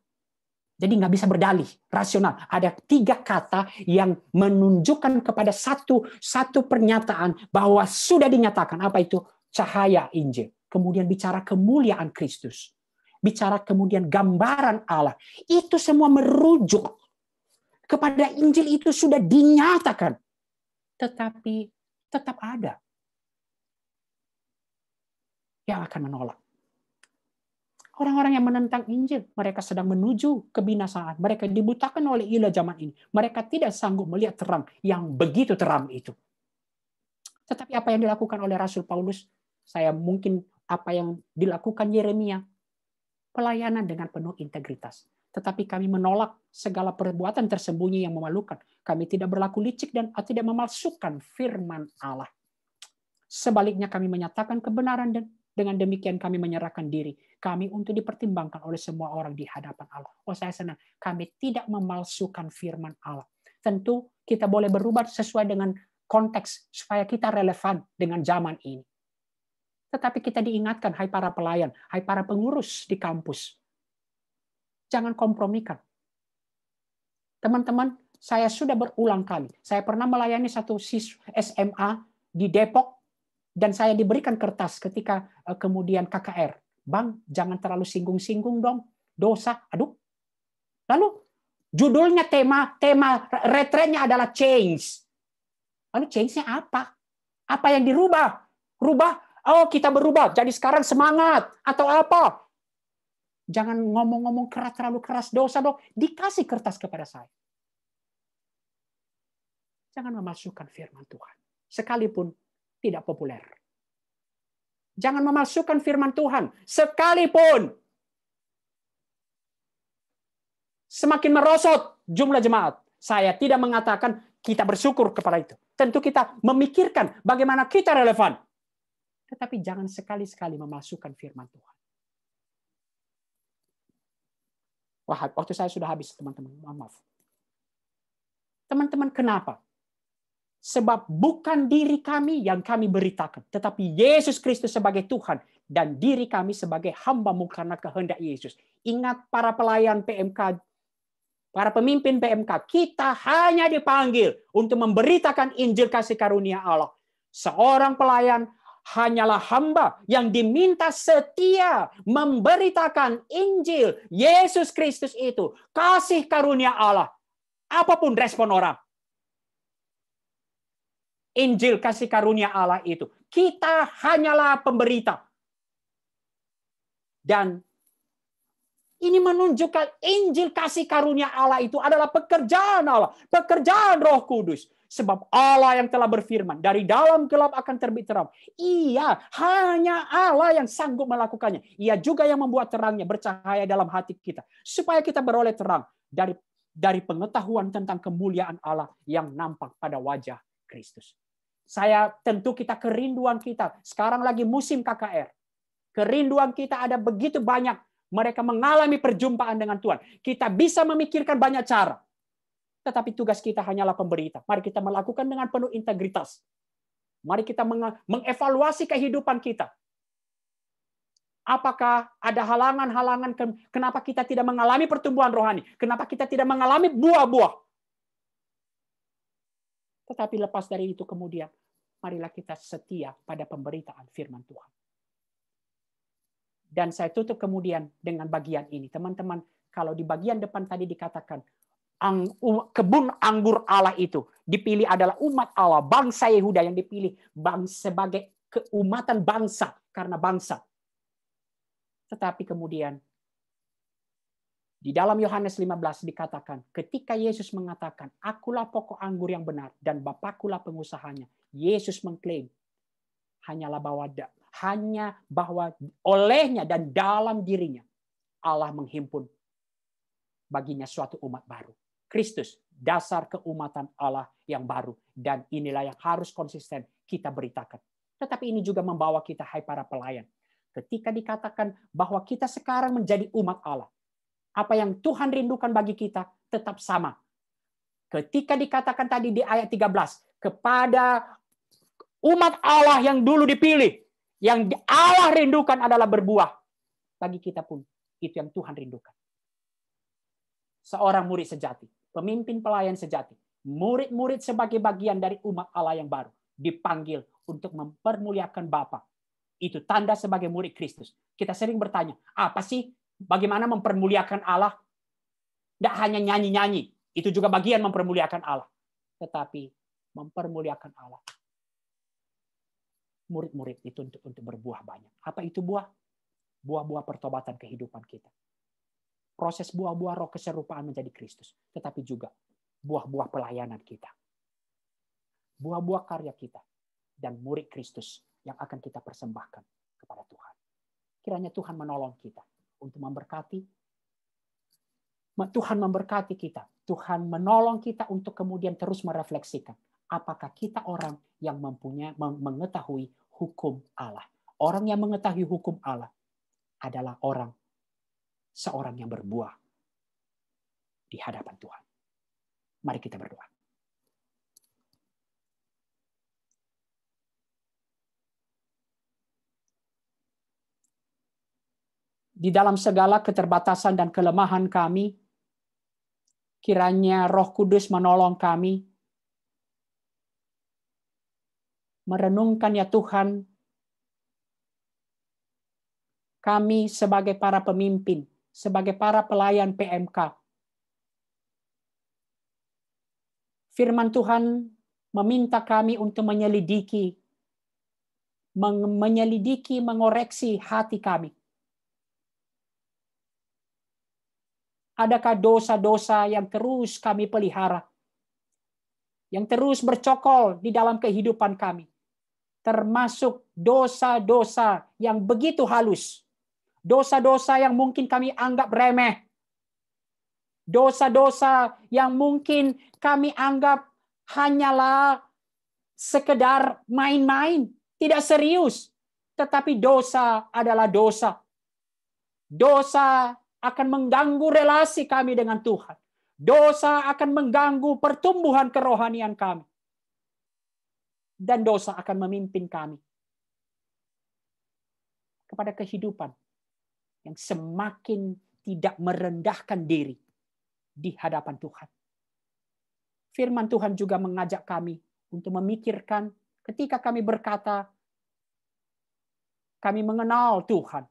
Jadi nggak bisa berdalih, rasional. Ada 3 kata yang menunjukkan kepada satu pernyataan bahwa sudah dinyatakan. Apa itu? Cahaya Injil. Kemudian bicara kemuliaan Kristus. Bicara kemudian gambaran Allah. Itu semua merujuk kepada Injil itu sudah dinyatakan. Tetapi tetap ada yang akan menolak. Orang-orang yang menentang Injil, mereka sedang menuju kebinasaan. Mereka dibutakan oleh ilah zaman ini. Mereka tidak sanggup melihat terang yang begitu terang itu. Tetapi apa yang dilakukan oleh Rasul Paulus, apa yang dilakukan Yeremia, pelayanan dengan penuh integritas. Tetapi kami menolak segala perbuatan tersembunyi yang memalukan. Kami tidak berlaku licik dan tidak memalsukan firman Allah. Sebaliknya kami menyatakan kebenaran dan dengan demikian kami menyerahkan diri kami untuk dipertimbangkan oleh semua orang di hadapan Allah. Oh, saya senang. Kami tidak memalsukan firman Allah. Tentu kita boleh berubah sesuai dengan konteks supaya kita relevan dengan zaman ini. Tetapi kita diingatkan, hai para pelayan, hai para pengurus di kampus, jangan kompromikan. Teman-teman, saya sudah berulang kali. Saya pernah melayani satu siswa SMA di Depok, dan saya diberikan kertas ketika kemudian KKR. Bang, jangan terlalu singgung-singgung dong. Dosa. Aduh. Lalu judulnya tema retretnya adalah change. Lalu change-nya apa? Apa yang dirubah? Rubah, oh kita berubah, jadi sekarang semangat. Atau apa? Jangan ngomong-ngomong keras, terlalu keras, dosa dong. Dikasih kertas kepada saya. Jangan memasukkan firman Tuhan. Sekalipun tidak populer. Jangan memasukkan firman Tuhan. Sekalipun semakin merosot jumlah jemaat. Saya tidak mengatakan kita bersyukur kepada itu. Tentu kita memikirkan bagaimana kita relevan. Tetapi jangan sekali-sekali memasukkan firman Tuhan. Wah, waktu saya sudah habis, teman-teman. Maaf. Teman-teman, kenapa? Sebab bukan diri kami yang kami beritakan, tetapi Yesus Kristus sebagai Tuhan dan diri kami sebagai hamba-Mu karena kehendak Yesus. Ingat para pelayan PMK, para pemimpin PMK, kita hanya dipanggil untuk memberitakan Injil kasih karunia Allah. Seorang pelayan hanyalah hamba yang diminta setia memberitakan Injil Yesus Kristus itu, kasih karunia Allah. Apapun respon orang. Injil kasih karunia Allah itu. Kita hanyalah pemberita. Dan ini menunjukkan Injil kasih karunia Allah itu adalah pekerjaan Allah. Pekerjaan Roh Kudus. Sebab Allah yang telah berfirman, dari dalam gelap akan terbit terang. Iya, hanya Allah yang sanggup melakukannya. Ia juga yang membuat terangnya bercahaya dalam hati kita. Supaya kita beroleh terang dari pengetahuan tentang kemuliaan Allah yang nampak pada wajah Kristus. Tentu kita kerinduan kita. Sekarang lagi musim KKR. Kerinduan kita ada begitu banyak. Mereka mengalami perjumpaan dengan Tuhan. Kita bisa memikirkan banyak cara. Tetapi tugas kita hanyalah pemberita. Mari kita melakukan dengan penuh integritas. Mari kita mengevaluasi kehidupan kita. Apakah ada halangan-halangan kenapa kita tidak mengalami pertumbuhan rohani? Kenapa kita tidak mengalami buah-buah? Tetapi lepas dari itu kemudian, marilah kita setia pada pemberitaan firman Tuhan. Dan saya tutup kemudian dengan bagian ini. Teman-teman, kalau di bagian depan tadi dikatakan, kebun anggur Allah itu dipilih adalah umat Allah, bangsa Yehuda yang dipilih sebagai keumatan bangsa, karena bangsa. Tetapi kemudian, di dalam Yohanes 15 dikatakan, ketika Yesus mengatakan, akulah pokok anggur yang benar dan Bapakulah pengusahanya. Yesus mengklaim hanya bahwa olehnya dan dalam dirinya Allah menghimpun baginya suatu umat baru. Kristus, dasar keumatan Allah yang baru. Dan inilah yang harus konsisten kita beritakan. Tetapi ini juga membawa kita, hai para pelayan. Ketika dikatakan bahwa kita sekarang menjadi umat Allah, apa yang Tuhan rindukan bagi kita tetap sama. Ketika dikatakan tadi di ayat 13, kepada umat Allah yang dulu dipilih, yang Allah rindukan adalah berbuah. Bagi kita pun, itu yang Tuhan rindukan. Seorang murid sejati, pemimpin pelayan sejati, murid-murid sebagai bagian dari umat Allah yang baru, dipanggil untuk mempermuliakan Bapa. Itu tanda sebagai murid Kristus. Kita sering bertanya, apa sih bagaimana mempermuliakan Allah? Tidak hanya nyanyi-nyanyi, itu juga bagian mempermuliakan Allah. Tetapi mempermuliakan Allah. Murid-murid itu untuk berbuah banyak. Apa itu buah? Buah-buah pertobatan kehidupan kita. Proses buah-buah roh keserupaan menjadi Kristus. Tetapi juga buah-buah pelayanan kita. Buah-buah karya kita. Dan murid Kristus yang akan kita persembahkan kepada Tuhan. Kiranya Tuhan menolong kita untuk memberkati. Tuhan memberkati kita. Tuhan menolong kita untuk kemudian terus merefleksikan. Apakah kita orang yang mengetahui hukum Allah. Orang yang mengetahui hukum Allah adalah seorang yang berbuah di hadapan Tuhan. Mari kita berdoa. Di dalam segala keterbatasan dan kelemahan kami, kiranya Roh Kudus menolong kami merenungkan ya Tuhan, kami sebagai para pemimpin, sebagai para pelayan PMK. Firman Tuhan meminta kami untuk menyelidiki, mengoreksi hati kami. Adakah dosa-dosa yang terus kami pelihara, yang terus bercokol di dalam kehidupan kami, termasuk dosa-dosa yang begitu halus, dosa-dosa yang mungkin kami anggap remeh, dosa-dosa yang mungkin kami anggap hanyalah sekedar main-main, tidak serius, tetapi dosa adalah dosa. Dosa akan mengganggu relasi kami dengan Tuhan. Dosa akan mengganggu pertumbuhan kerohanian kami. Dan dosa akan memimpin kami kepada kehidupan yang semakin tidak merendahkan diri di hadapan Tuhan. Firman Tuhan juga mengajak kami untuk memikirkan ketika kami berkata, kami mengenal Tuhan,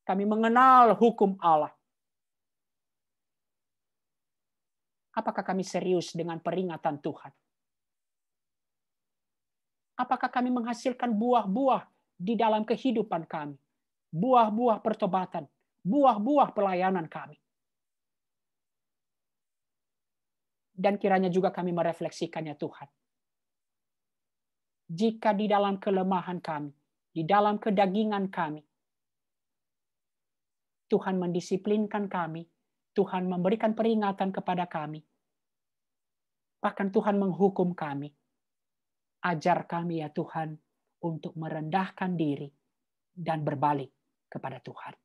kami mengenal hukum Allah. Apakah kami serius dengan peringatan Tuhan? Apakah kami menghasilkan buah-buah di dalam kehidupan kami? Buah-buah pertobatan, buah-buah pelayanan kami. Dan kiranya juga kami merefleksikannya Tuhan. Jika di dalam kelemahan kami, di dalam kedagingan kami, Tuhan mendisiplinkan kami, Tuhan memberikan peringatan kepada kami, bahkan Tuhan menghukum kami. Ajar kami ya Tuhan untuk merendahkan diri dan berbalik kepada Tuhan.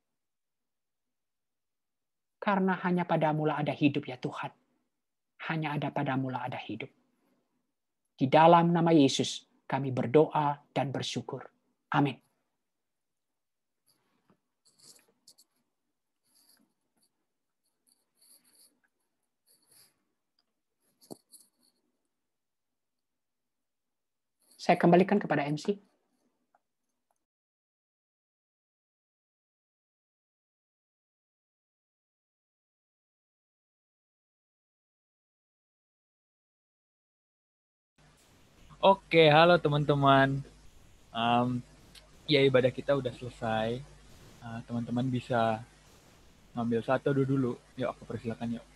Karena hanya padamu-lah ada hidup ya Tuhan. Hanya ada padamu-lah ada hidup. Di dalam nama Yesus kami berdoa dan bersyukur. Amin. Saya kembalikan kepada MC. Oke, halo teman-teman. Ya ibadah kita udah selesai. Teman-teman bisa ngambil satu dulu. Yuk, aku persilakan yuk.